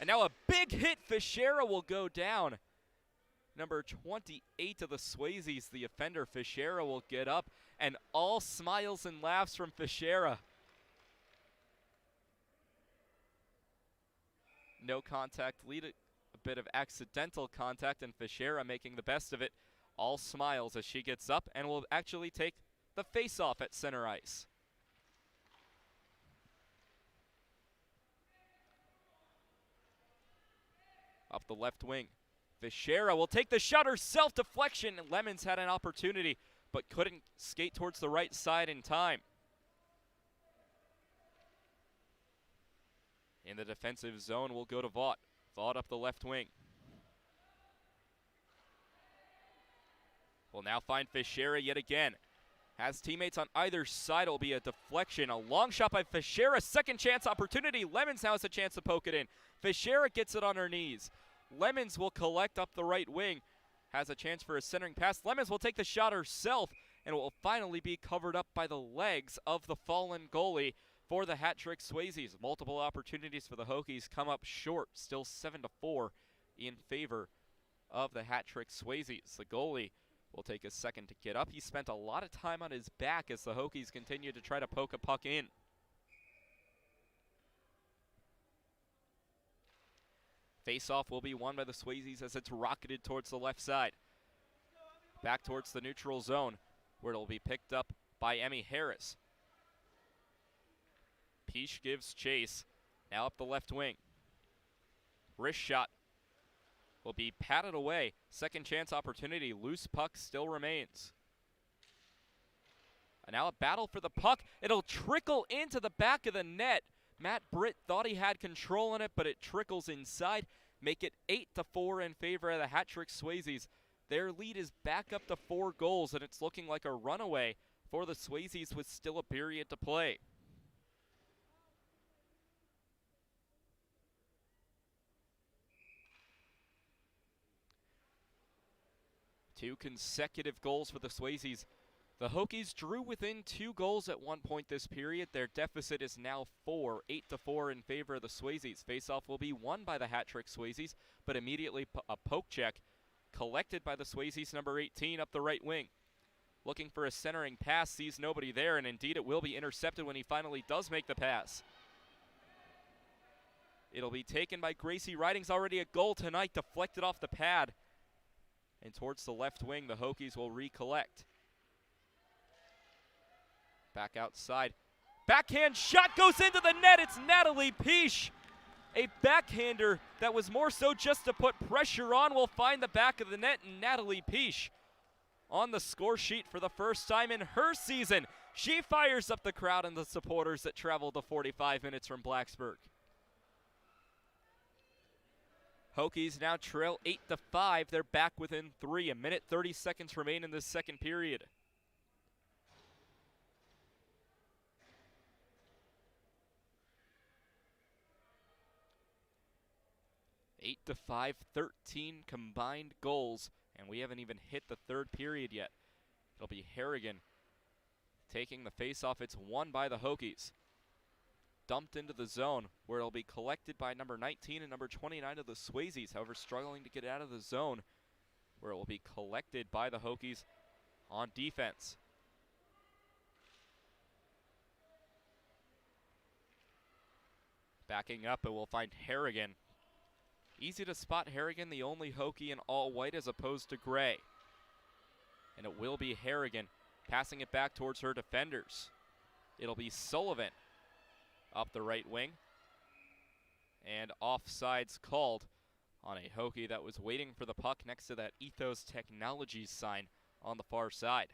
And now a big hit, Fischera will go down. Number 28 of the Swayzes, the offender, Fischera, will get up, and all smiles and laughs from Fischera. No contact, lead a bit of accidental contact, and Fischera making the best of it. All smiles as she gets up and will actually take the face-off at center ice. Up the left wing, Fischera will take the shot herself, deflection. Lemons had an opportunity, but couldn't skate towards the right side in time. In the defensive zone, we'll go to Vaught. Vaught up the left wing. Will now find Fischera yet again. Has teammates on either side. It will be a deflection. A long shot by Fischera. Second chance opportunity. Lemons now has a chance to poke it in. Fischera gets it on her knees. Lemons will collect up the right wing. Has a chance for a centering pass. Lemons will take the shot herself, and it will finally be covered up by the legs of the fallen goalie for the hat trick Swayzes. Multiple opportunities for the Hokies come up short. Still 7-4 in favor of the hat trick Swayzes. The goalie will take a second to get up. He spent a lot of time on his back as the Hokies continue to try to poke a puck in. Face-off will be won by the Swayzes as it's rocketed towards the left side. Back towards the neutral zone, where it'll be picked up by Emmy Harris. Peach gives chase. Now up the left wing. Wrist shot will be patted away. Second chance opportunity. Loose puck still remains. And now a battle for the puck. It'll trickle into the back of the net. Matt Britt thought he had control on it, but it trickles inside. Make it 8-4 in favor of the hat trick Swayzes. Their lead is back up to 4 goals, and it's looking like a runaway for the Swayzes with still a period to play. Two consecutive goals for the Swayzes The Hokies drew within 2 goals at one point this period. Their deficit is now 4, 8-4 in favor of the Swayzes. Faceoff will be won by the hat-trick Swayzes, but immediately a poke check collected by the Swayzes number 18 up the right wing. Looking for a centering pass, sees nobody there, and indeed it will be intercepted when he finally does make the pass. It'll be taken by Gracie Riding's already a goal tonight, deflected off the pad. And towards the left wing, the Hokies will recollect. Back outside. Backhand shot goes into the net. It's Natalie Peach. A backhander that was more so just to put pressure on will find the back of the net, and Natalie Peach on the score sheet for the first time in her season. She fires up the crowd and the supporters that traveled the 45 minutes from Blacksburg. Hokies now trail 8-5. They're back within 3. A minute 30 seconds remain in this second period. 8-5, 13 combined goals, and we haven't even hit the third period yet. It'll be Harrigan taking the face-off. It's won by the Hokies. Dumped into the zone, where it'll be collected by number 19 and number 29 of the Swayzes, however struggling to get out of the zone, where it will be collected by the Hokies on defense. Backing up, it will find Harrigan. Easy to spot Harrigan, the only Hokie in all white as opposed to gray. And it will be Harrigan passing it back towards her defenders. It'll be Sullivan up the right wing. And offsides called on a Hokie that was waiting for the puck next to that Ethos Technologies sign on the far side.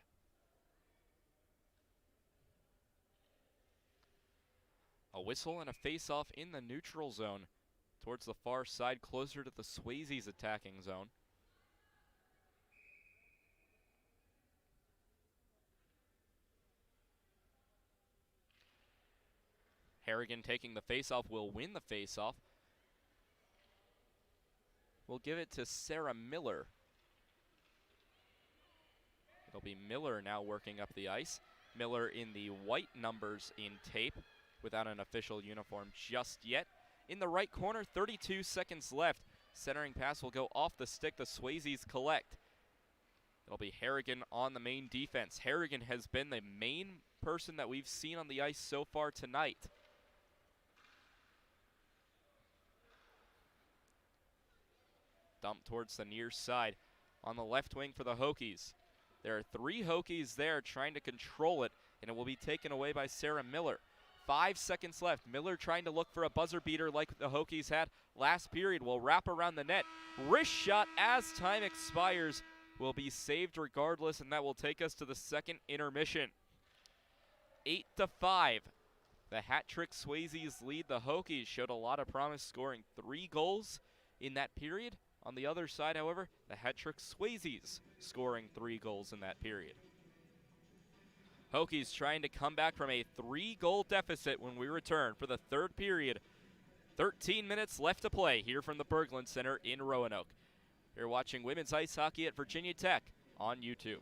A whistle and a face-off in the neutral zone towards the far side, closer to the Swayzes attacking zone. Harrigan taking the face-off will win the face-off. We'll give it to Sarah Miller. It'll be Miller now working up the ice. Miller in the white numbers in tape without an official uniform just yet. In the right corner, 32 seconds left. Centering pass will go off the stick. The Swayzes collect. It'll be Harrigan on the main defense. Harrigan has been the main person that we've seen on the ice so far tonight. Dump towards the near side on the left wing for the Hokies. There are 3 Hokies there trying to control it, and it will be taken away by Sarah Miller. 5 seconds left. Miller trying to look for a buzzer beater like the Hokies had last period. Will wrap around the net. Wrist shot as time expires will be saved regardless, and that will take us to the second intermission. 8-5. The hat-trick Swayzes lead. The Hokies showed a lot of promise, scoring 3 goals in that period. On the other side, however, the hat-trick Swayzes scoring 3 goals in that period. Hokies trying to come back from a 3-goal deficit when we return for the third period. 13 minutes left to play here from the Berglund Center in Roanoke. You're watching women's ice hockey at Virginia Tech on YouTube.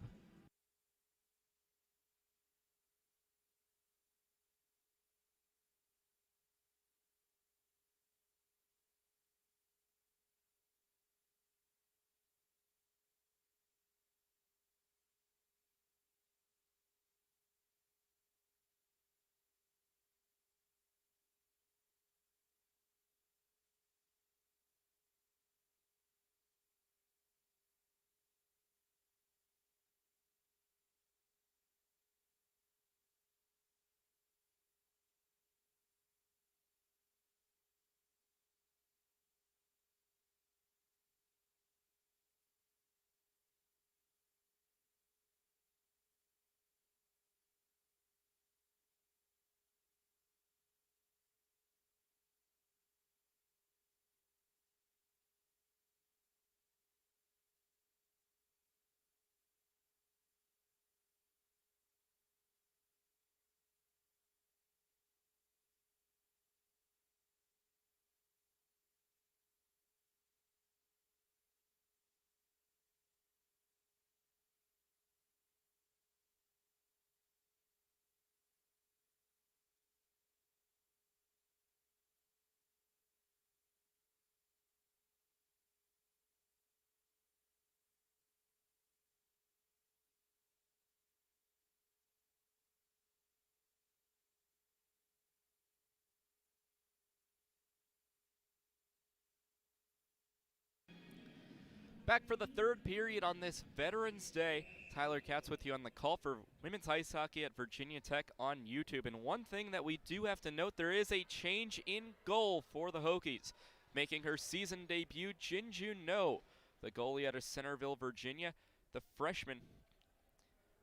Back for the third period on this Veterans Day. Tyler Katz with you on the call for women's ice hockey at Virginia Tech on YouTube. And one thing that we do have to note, there is a change in goal for the Hokies. Making her season debut, Jinju No, the goalie out of Centerville, Virginia. The freshman,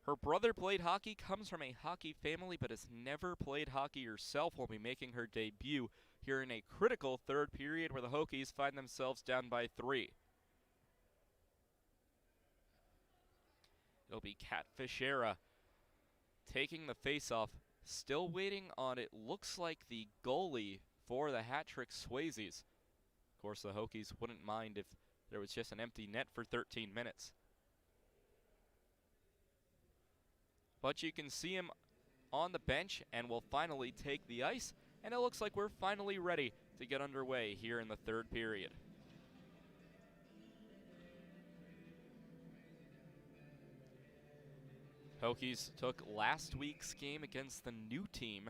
her brother played hockey, comes from a hockey family, but has never played hockey herself. Will be making her debut here in a critical third period where the Hokies find themselves down by 3. It'll be Kat Fischera taking the faceoff, still waiting on it looks like the goalie for the hat-trick Swayzes. Of course, the Hokies wouldn't mind if there was just an empty net for 13 minutes. But you can see him on the bench and will finally take the ice, and it looks like we're finally ready to get underway here in the third period. Hokies took last week's game against the new team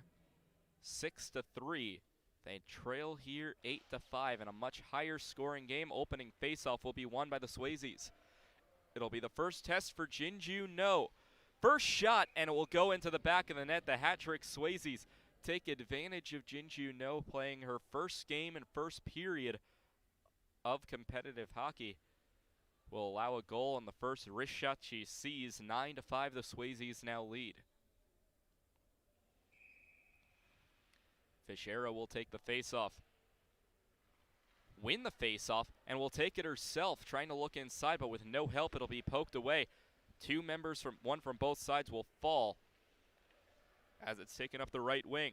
6-3. They trail here 8-5 in a much higher scoring game. Opening faceoff will be won by the Swayzes. It'll be the first test for Jinju No. First shot, and it will go into the back of the net. The hat-trick Swayzes take advantage of Jinju No playing her first game and first period of competitive hockey. Will allow a goal on the first wrist shot she sees. 9-5, the Swayzes now lead. Fischera will take the faceoff. Win the faceoff, and will take it herself, trying to look inside, but with no help, it'll be poked away. Two members, one from both sides, will fall as it's taken up the right wing.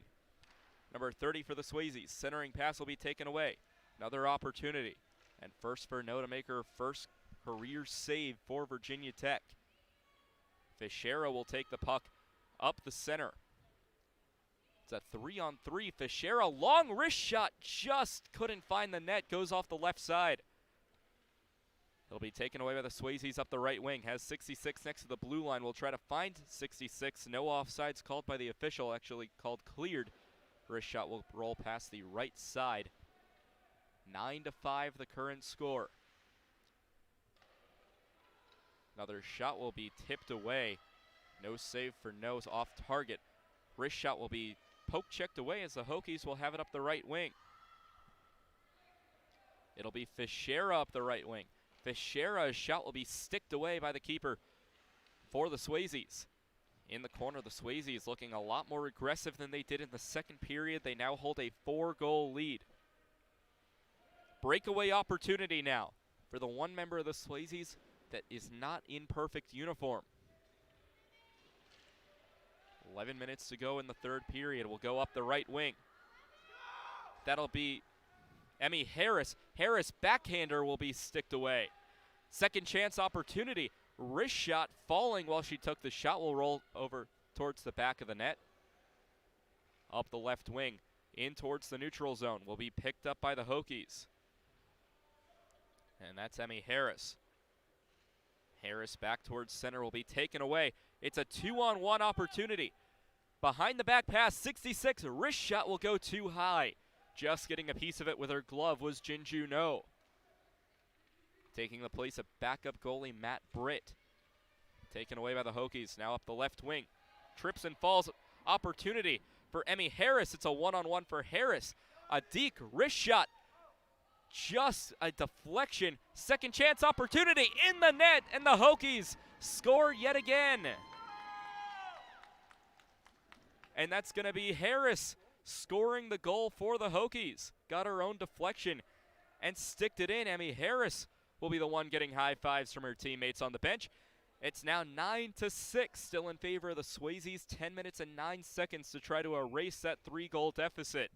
Number 30 for the Swayzes. Centering pass will be taken away. Another opportunity. And first for No to make her first career save for Virginia Tech. Fischera will take the puck up the center. It's a 3-on-3. Fischera, long wrist shot, just couldn't find the net. Goes off the left side. It'll be taken away by the Swayzes up the right wing. Has 66 next to the blue line. Will try to find 66. No offsides called by the official. Actually called cleared. Wrist shot will roll past the right side. 9-5 the current score. Another shot will be tipped away. No save for No's off target. Wrist shot will be poke checked away as the Hokies will have it up the right wing. It'll be Fischera up the right wing. Fischera's shot will be sticked away by the keeper for the Swayzes. In the corner, the Swayzes looking a lot more aggressive than they did in the second period. They now hold a 4-goal lead. Breakaway opportunity now for the one member of the Swayzes that is not in perfect uniform. 11 minutes to go in the third period. Will go up the right wing. That'll be Emmy Harris. Harris backhander will be sticked away. Second chance opportunity. Wrist shot falling while she took the shot. Will roll over towards the back of the net. Up the left wing. In towards the neutral zone. Will be picked up by the Hokies. And that's Emmy Harris. Harris back towards center will be taken away. It's a 2-on-1 opportunity. Behind the back pass, 66, wrist shot will go too high. Just getting a piece of it with her glove was Jinju No. Taking the place of backup goalie Matt Britt. Taken away by the Hokies, now up the left wing. Trips and falls, opportunity for Emmy Harris. It's a 1-on-1 for Harris. A deke wrist shot. Just a deflection. Second chance opportunity in the net, and the Hokies score yet again. And that's going to be Harris scoring the goal for the Hokies. Got her own deflection and sticked it in. Emmy Harris will be the one getting high fives from her teammates on the bench. It's now 9-6, still in favor of the Swayzes. 10 minutes and 9 seconds to try to erase that 3-goal deficit.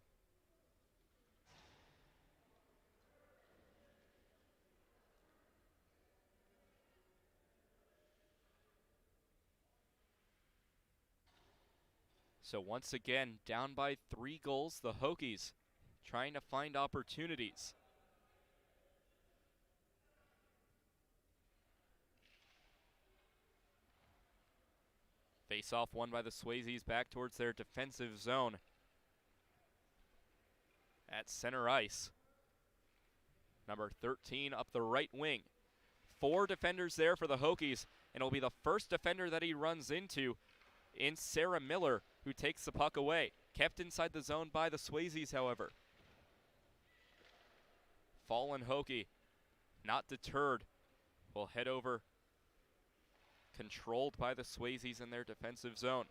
So once again, down by 3 goals, the Hokies trying to find opportunities. Face-off won by the Swayzes back towards their defensive zone at center ice. Number 13 up the right wing. 4 defenders there for the Hokies, and it'll be the first defender that he runs into in Sarah Miller, who takes the puck away. Kept inside the zone by the Swayzes, however. Fallen Hokie, not deterred, will head over, controlled by the Swayzes in their defensive zone.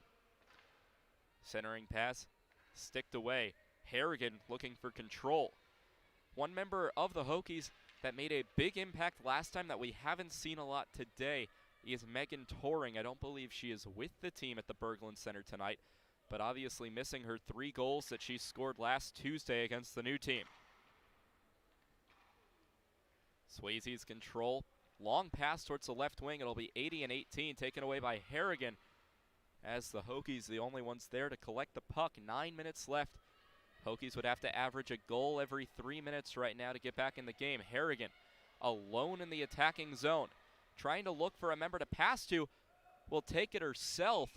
Centering pass, sticked away. Harrigan looking for control. One member of the Hokies that made a big impact last time that we haven't seen a lot today is Megan Toring. I don't believe she is with the team at the Berglund Center tonight, but obviously missing her 3 goals that she scored last Tuesday against the new team. Swayzes control. Long pass towards the left wing. It'll be 80-18, taken away by Harrigan, as the Hokies the only ones there to collect the puck. 9 minutes left. Hokies would have to average a goal every 3 minutes right now to get back in the game. Harrigan alone in the attacking zone, trying to look for a member to pass to. Will take it herself.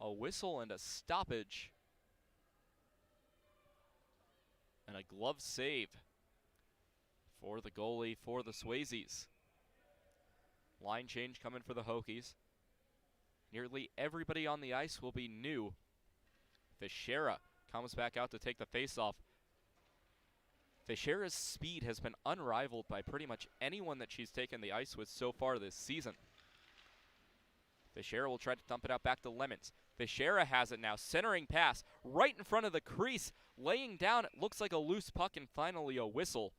A whistle and a stoppage. And a glove save for the goalie for the Swayzes. Line change coming for the Hokies. Nearly everybody on the ice will be new. Fischera comes back out to take the faceoff. Fischera's speed has been unrivaled by pretty much anyone that she's taken the ice with so far this season. Fischera will try to dump it out back to Lemons. Fischera has it now, centering pass right in front of the crease, laying down. It looks like a loose puck and finally a whistle.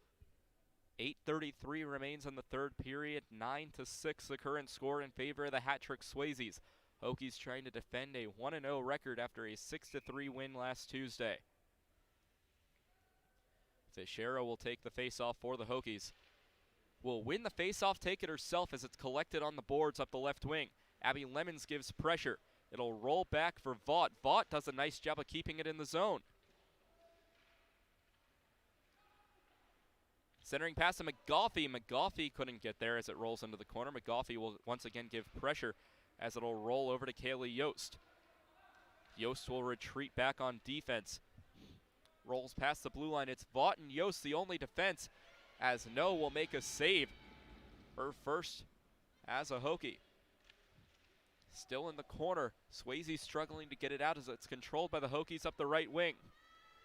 8:33 remains in the third period. 9-6 the current score in favor of the hat-trick Swayzes. Hokies trying to defend a 1-0 record after a 6-3 win last Tuesday. Fischera will take the face-off for the Hokies. Will win the face-off, take it herself as it's collected on the boards up the left wing. Abby Lemons gives pressure. It'll roll back for Vaught. Vaught does a nice job of keeping it in the zone. Centering pass to McGoffey. McGoffey couldn't get there as it rolls into the corner. McGoffey will once again give pressure as it'll roll over to Kaylee Yost. Yost will retreat back on defense. Rolls past the blue line. It's Vaught and Yost, the only defense, as No will make a save. Her first as a Hokie. Still in the corner. Swayze struggling to get it out as it's controlled by the Hokies up the right wing.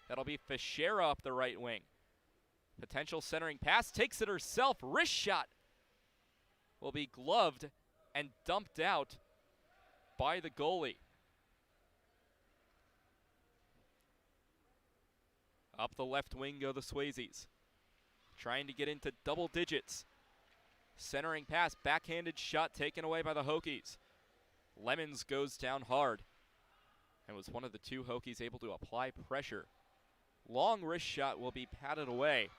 That'll be Fischera up the right wing. Potential centering pass, takes it herself. Wrist shot will be gloved and dumped out by the goalie. Up the left wing go the Swayzes, trying to get into double digits. Centering pass, backhanded shot taken away by the Hokies. Lemons goes down hard and was one of the 2 Hokies able to apply pressure. Long wrist shot will be patted away.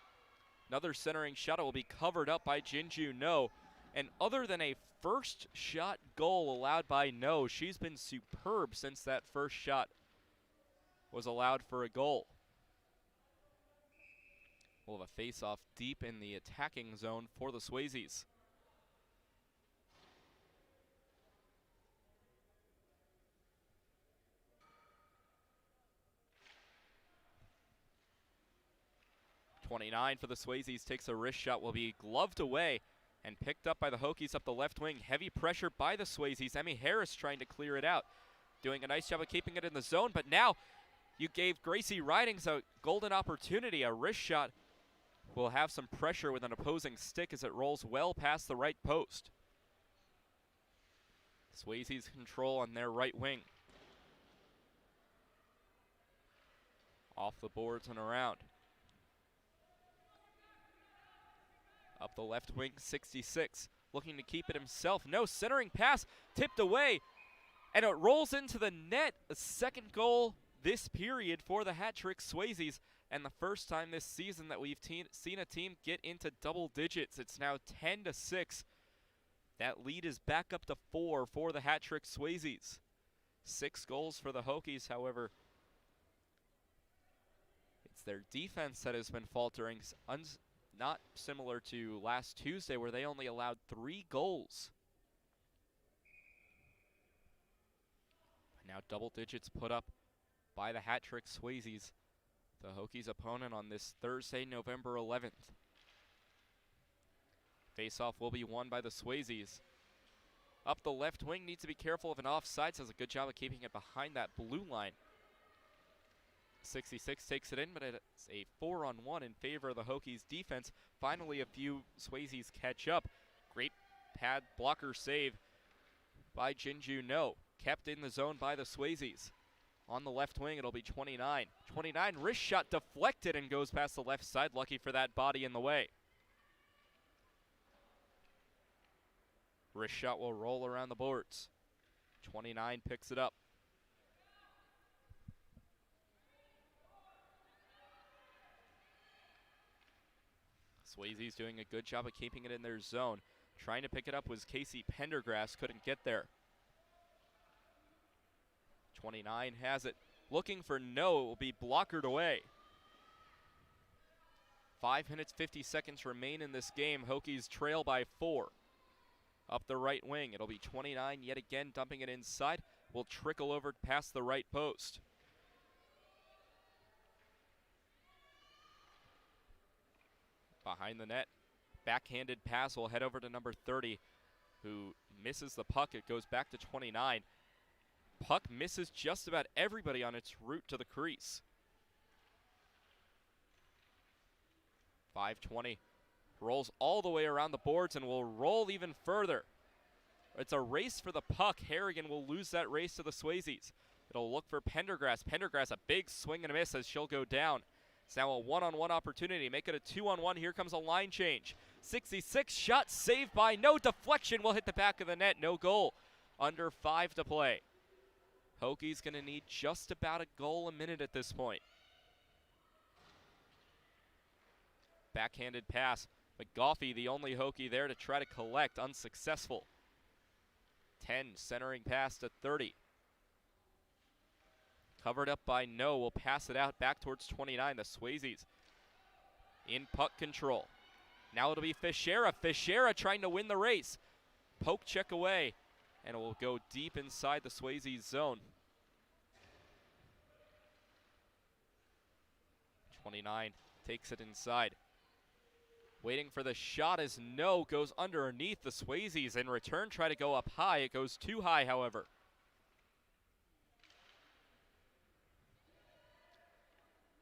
Another centering shot will be covered up by Jinju No. And other than a first shot goal allowed by No, she's been superb since that first shot was allowed for a goal. We'll have a face-off deep in the attacking zone for the Swayzes. .29 for the Swayzes, takes a wrist shot, will be gloved away and picked up by the Hokies up the left wing. Heavy pressure by the Swayzes. Emmy Harris trying to clear it out. Doing a nice job of keeping it in the zone, but now you gave Gracie Ridings a golden opportunity. A wrist shot will have some pressure with an opposing stick as it rolls well past the right post. Swayzes control on their right wing. Off the boards and around. Up the left wing, 66, looking to keep it himself. No, centering pass, tipped away, and it rolls into the net. A second goal this period for the hat-trick Swayzes, and the first time this season that we've seen a team get into double digits. It's now 10-6. That lead is back up to 4 for the hat-trick Swayzes. 6 goals for the Hokies, however. It's their defense that has been faltering. Not similar to last Tuesday where they only allowed 3 goals. Now double digits put up by the hat-trick Swayzes, the Hokies' opponent on this Thursday, November 11th. Face-off will be won by the Swayzes. Up the left wing, needs to be careful of an offside. Does a good job of keeping it behind that blue line. 66 takes it in, but it's a 4-on-1 in favor of the Hokies defense. Finally, a few Swayzes catch up. Great pad blocker save by Jinju No. Kept in the zone by the Swayzes. On the left wing, it'll be 29. 29, wrist shot deflected and goes past the left side. Lucky for that body in the way. Wrist shot will roll around the boards. 29 picks it up. Swayze's doing a good job of keeping it in their zone. Trying to pick it up was Casey Pendergrass, couldn't get there. 29 has it. Looking for No, it will be blockered away. 5 minutes, 50 seconds remain in this game. Hokies trail by 4. Up the right wing, it'll be 29 yet again, dumping it inside. Will trickle over past the right post. Behind the net, backhanded pass will head over to number 30, who misses the puck. It goes back to 29. Puck misses just about everybody on its route to the crease. 5:20 rolls all the way around the boards and will roll even further. It's a race for the puck. Harrigan will lose that race to the Swayzes. It'll look for Pendergrass. Pendergrass, a big swing and a miss as she'll go down. It's now a one-on-one opportunity. Make it a 2-on-1. Here comes a line change. 66 shot saved by No. Deflection will hit the back of the net. No goal. Under 5 to play. Hokies going to need just about a goal a minute at this point. Backhanded pass. McGoffey, the only Hokie there to try to collect. Unsuccessful. 10, centering pass to 30. Covered up by No. Will pass it out back towards 29. The Swayzes in puck control. Now it'll be Fischera. Fischera trying to win the race. Poke check away. And it will go deep inside the Swayzes zone. 29 takes it inside. Waiting for the shot as No goes underneath. The Swayzes in return try to go up high. It goes too high, however.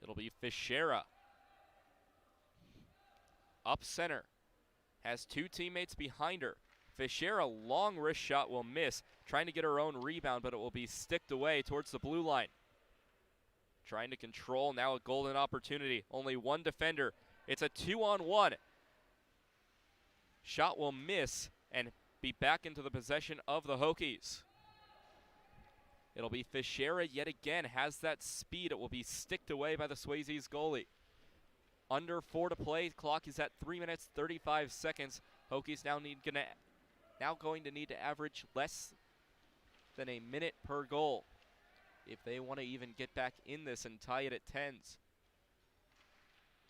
It'll be Fischera. Up center. Has 2 teammates behind her. Fischera, long wrist shot will miss. Trying to get her own rebound, but it will be sticked away towards the blue line. Trying to control, now a golden opportunity. Only one defender. It's a 2-on-1. Shot will miss and be back into the possession of the Hokies. It'll be Fischera yet again. Has that speed. It will be sticked away by the Swayzes goalie. Under 4 to play. Clock is at 3 minutes, 35 seconds. Hokies now going to need to average less than a minute per goal if they want to even get back in this and tie it at 10s.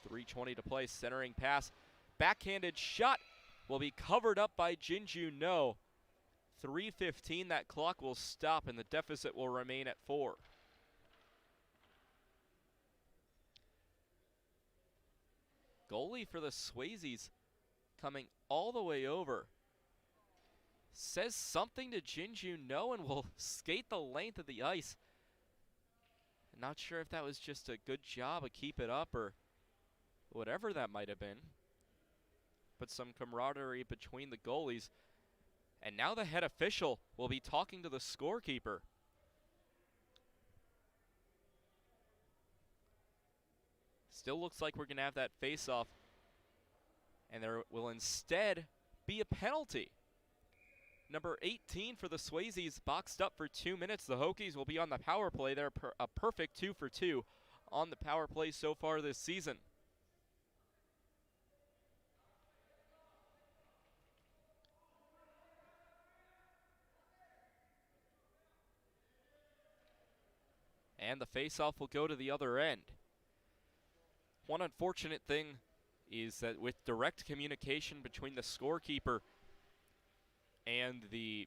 3:20 to play, centering pass. Backhanded shot will be covered up by Jinju No. 3:15, that clock will stop and the deficit will remain at 4. Goalie for the Swayzes coming all the way over. Says something to Jinju No and will skate the length of the ice. Not sure if that was just a good job of keep it up or whatever that might have been. But some camaraderie between the goalies. And now the head official will be talking to the scorekeeper. Still looks like we're going to have that face-off. And there will instead be a penalty. Number 18 for the Swayzes boxed up for 2 minutes. The Hokies will be on the power play. They're a perfect 2 for 2 on the power play so far this season. And the face-off will go to the other end. One unfortunate thing is that with direct communication between the scorekeeper and the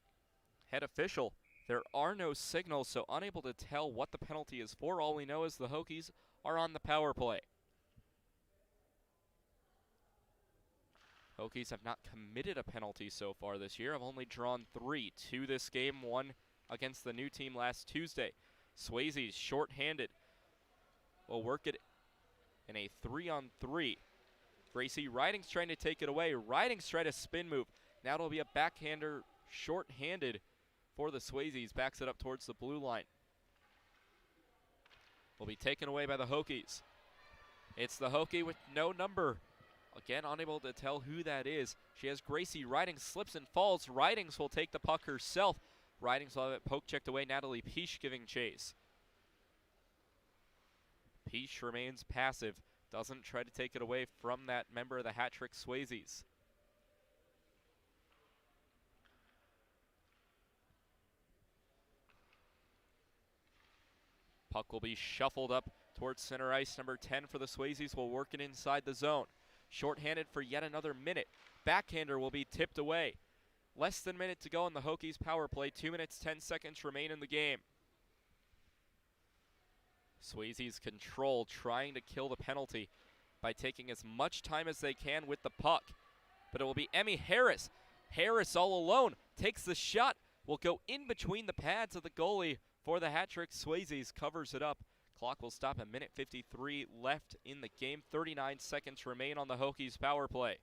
head official, there are no signals, so unable to tell what the penalty is for. All we know is the Hokies are on the power play. Hokies have not committed a penalty so far this year. Have only drawn 3. 2 this game, 1 against the new team last Tuesday. Swayzes short-handed will work it in a 3-on-3. Gracie Riding's trying to take it away. Riding's trying to spin move. Now it'll be a backhander short-handed for the Swayzes. Backs it up towards the blue line. Will be taken away by the Hokies. It's the Hokie with no number. Again, unable to tell who that is. She has Gracie Riding, slips and falls. Ridings will take the puck herself. Ridings will have it poke checked away. Natalie Peach giving chase. Peach remains passive. Doesn't try to take it away from that member of the Hat Trick Swayzes. Puck will be shuffled up towards center ice. Number 10 for the Swayzes will work it inside the zone. Short-handed for yet another minute. Backhander will be tipped away. Less than a minute to go in the Hokies power play. 2 minutes, 10 seconds remain in the game. Swayzes control, trying to kill the penalty by taking as much time as they can with the puck. But it will be Emmy Harris. Harris all alone takes the shot. Will go in between the pads of the goalie for the Hat Trick Swayzes. Covers it up. Clock will stop at minute 53 left in the game. 39 seconds remain on the Hokies power play.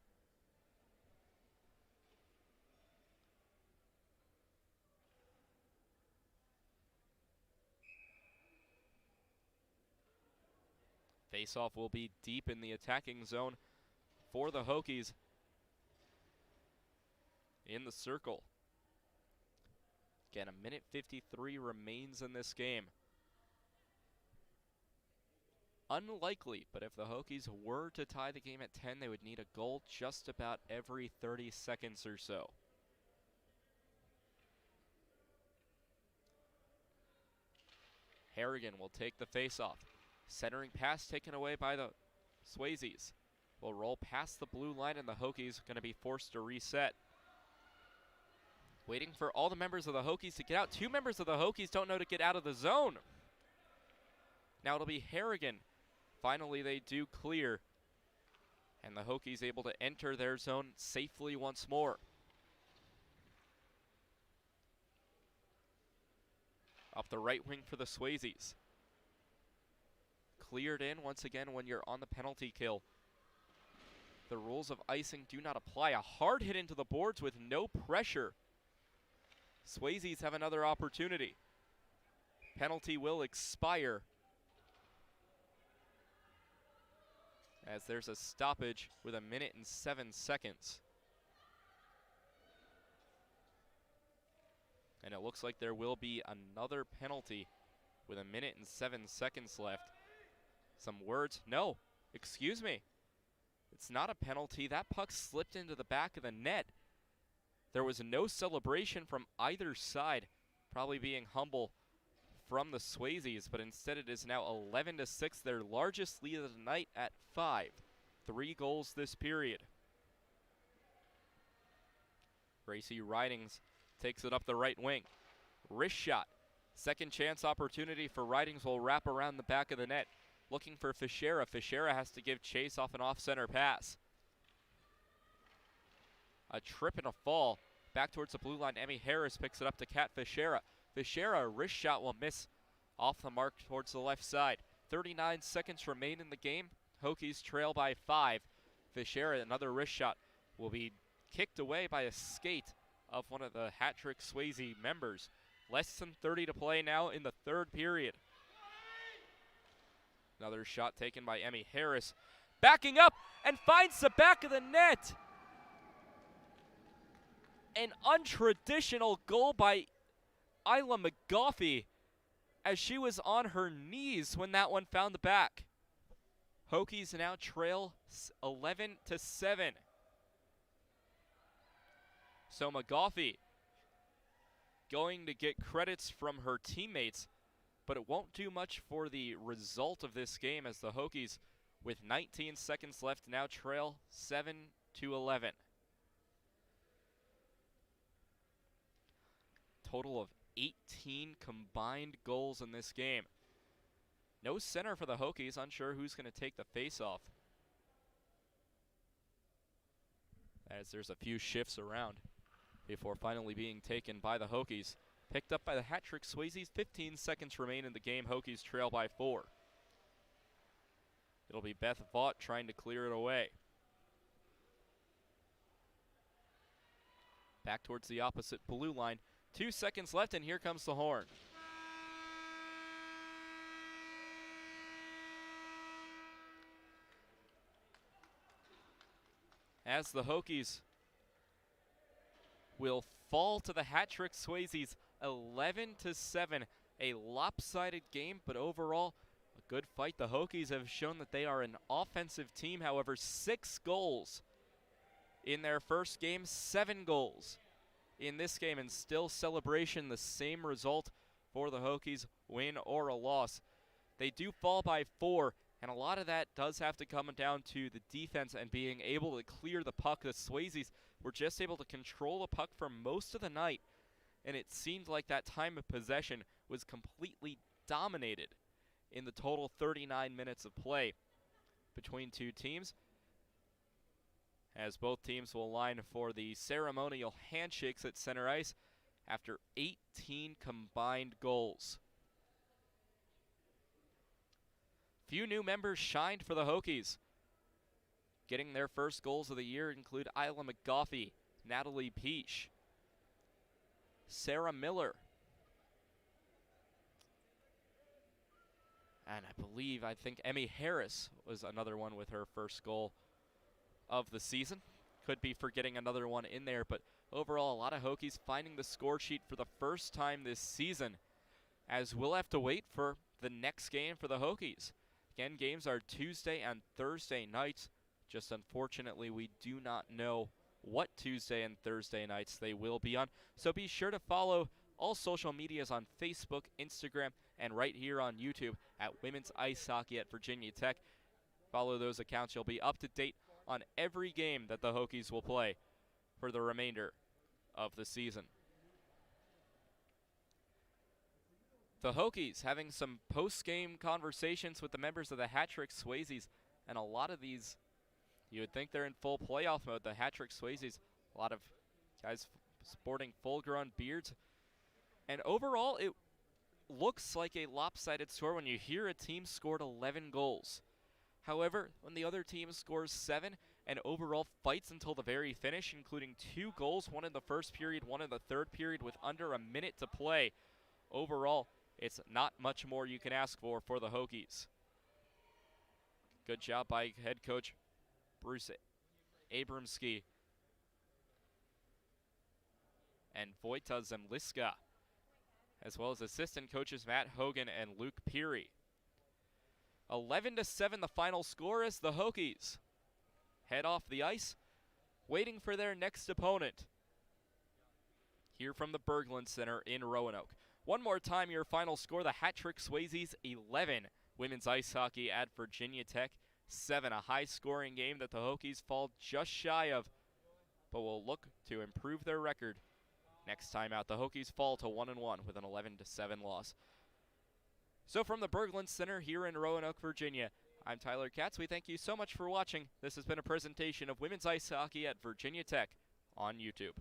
Faceoff will be deep in the attacking zone for the Hokies in the circle. Again, a minute 53 remains in this game. Unlikely, but if the Hokies were to tie the game at 10, they would need a goal just about every 30 seconds or so. Harrigan will take the faceoff. Centering pass taken away by the Swayzes. Will roll past the blue line, and the Hokies are going to be forced to reset. Waiting for all the members of the Hokies to get out. 2 members of the Hokies don't know to get out of the zone. Now it'll be Harrigan. Finally, they do clear. And the Hokies able to enter their zone safely once more. Up the right wing for the Swayzes. Cleared in once again when you're on the penalty kill. The rules of icing do not apply. A hard hit into the boards with no pressure. Swayzes have another opportunity. Penalty will expire as there's a stoppage with 1 minute and 7 seconds. And it looks like there will be another penalty with 1 minute and 7 seconds left. Some words, no, excuse me. It's not a penalty. That puck slipped into the back of the net. There was no celebration from either side, probably being humble from the Swayzes, but instead it is now 11-6, their largest lead of the night at 5. 3 goals this period. Gracie Ridings takes it up the right wing. Wrist shot. Second chance opportunity for Ridings will wrap around the back of the net. Looking for Fischera. Fischera has to give chase off an off-center pass. A trip and a fall. Back towards the blue line. Emmy Harris picks it up to Kat Fischera. Fischera, wrist shot will miss off the mark towards the left side. 39 seconds remain in the game. Hokies trail by 5. Fischera, another wrist shot, will be kicked away by a skate of one of the Hat Trick Swayze members. Less than 30 to play now in the third period. Another shot taken by Emmy Harris. Backing up and finds the back of the net. An untraditional goal by Isla McGoffey as she was on her knees when that one found the back. Hokies now trail 11-7. So McGoffey going to get credits from her teammates, but it won't do much for the result of this game as the Hokies, with 19 seconds left, now trail 7-11. Total of 18 combined goals in this game. No center for the Hokies, unsure who's going to take the faceoff. as there's a few shifts around before finally being taken by the Hokies. Picked up by the hat-trick Swayzes. 15 seconds remain in the game. Hokies trail by 4. It'll be Beth Vaught trying to clear it away. Back towards the opposite blue line. 2 seconds left, and here comes the horn. As the Hokies will fall to the hat-trick Swayzes 11-7. A lopsided game, but overall a good fight. The Hokies have shown that they are an offensive team. However, 6 goals in their first game, 7 goals in this game, and still celebration the same result for the Hokies, win or a loss. They do fall by 4, and a lot of that does have to come down to the defense and being able to clear the puck. The Swayzes were just able to control the puck for most of the night, and it seemed like that time of possession was completely dominated in the total 39 minutes of play between two teams, as both teams will line for the ceremonial handshakes at center ice after 18 combined goals. Few new members shined for the Hokies. Getting their first goals of the year include Isla McGoffey, Natalie Peach, Sarah Miller, and I think Emmy Harris was another one with her first goal of the season. Could be forgetting another one in there, but overall a lot of Hokies finding the score sheet for the first time this season, as we'll have to wait for the next game for the Hokies. Again, games are Tuesday and Thursday nights. Just unfortunately, we do not know what Tuesday and Thursday nights they will be on. So be sure to follow all social medias on Facebook, Instagram, and right here on YouTube at Women's Ice Hockey at Virginia Tech. Follow those accounts. You'll be up to date on every game that the Hokies will play for the remainder of the season. The Hokies having some post-game conversations with the members of the hat-trick Swayzes, and a lot of these, you would think they're in full playoff mode. The hat-trick Swayzes, a lot of guys sporting full-grown beards, and overall it looks like a lopsided score when you hear a team scored 11 goals. However, when the other team scores 7 and overall fights until the very finish, including 2 goals, one in the first period, one in the third period with under a minute to play, overall it's not much more you can ask for the Hokies. Good job by head coach Bruce Abramski and Wojta Zemliska, as well as assistant coaches Matt Hogan and Luke Peary. 11-7 the final score as the Hokies head off the ice, waiting for their next opponent here from the Berglund Center in Roanoke. One more time, your final score: the hat-trick Swayzes 11, Women's Ice Hockey at Virginia Tech 7. A high-scoring game that the Hokies fall just shy of, but will look to improve their record next time out. The Hokies fall to 1-1 with an 11-7 loss. So from the Berglund Center here in Roanoke, Virginia, I'm Tyler Katz. We thank you so much for watching. This has been a presentation of Women's Ice Hockey at Virginia Tech on YouTube.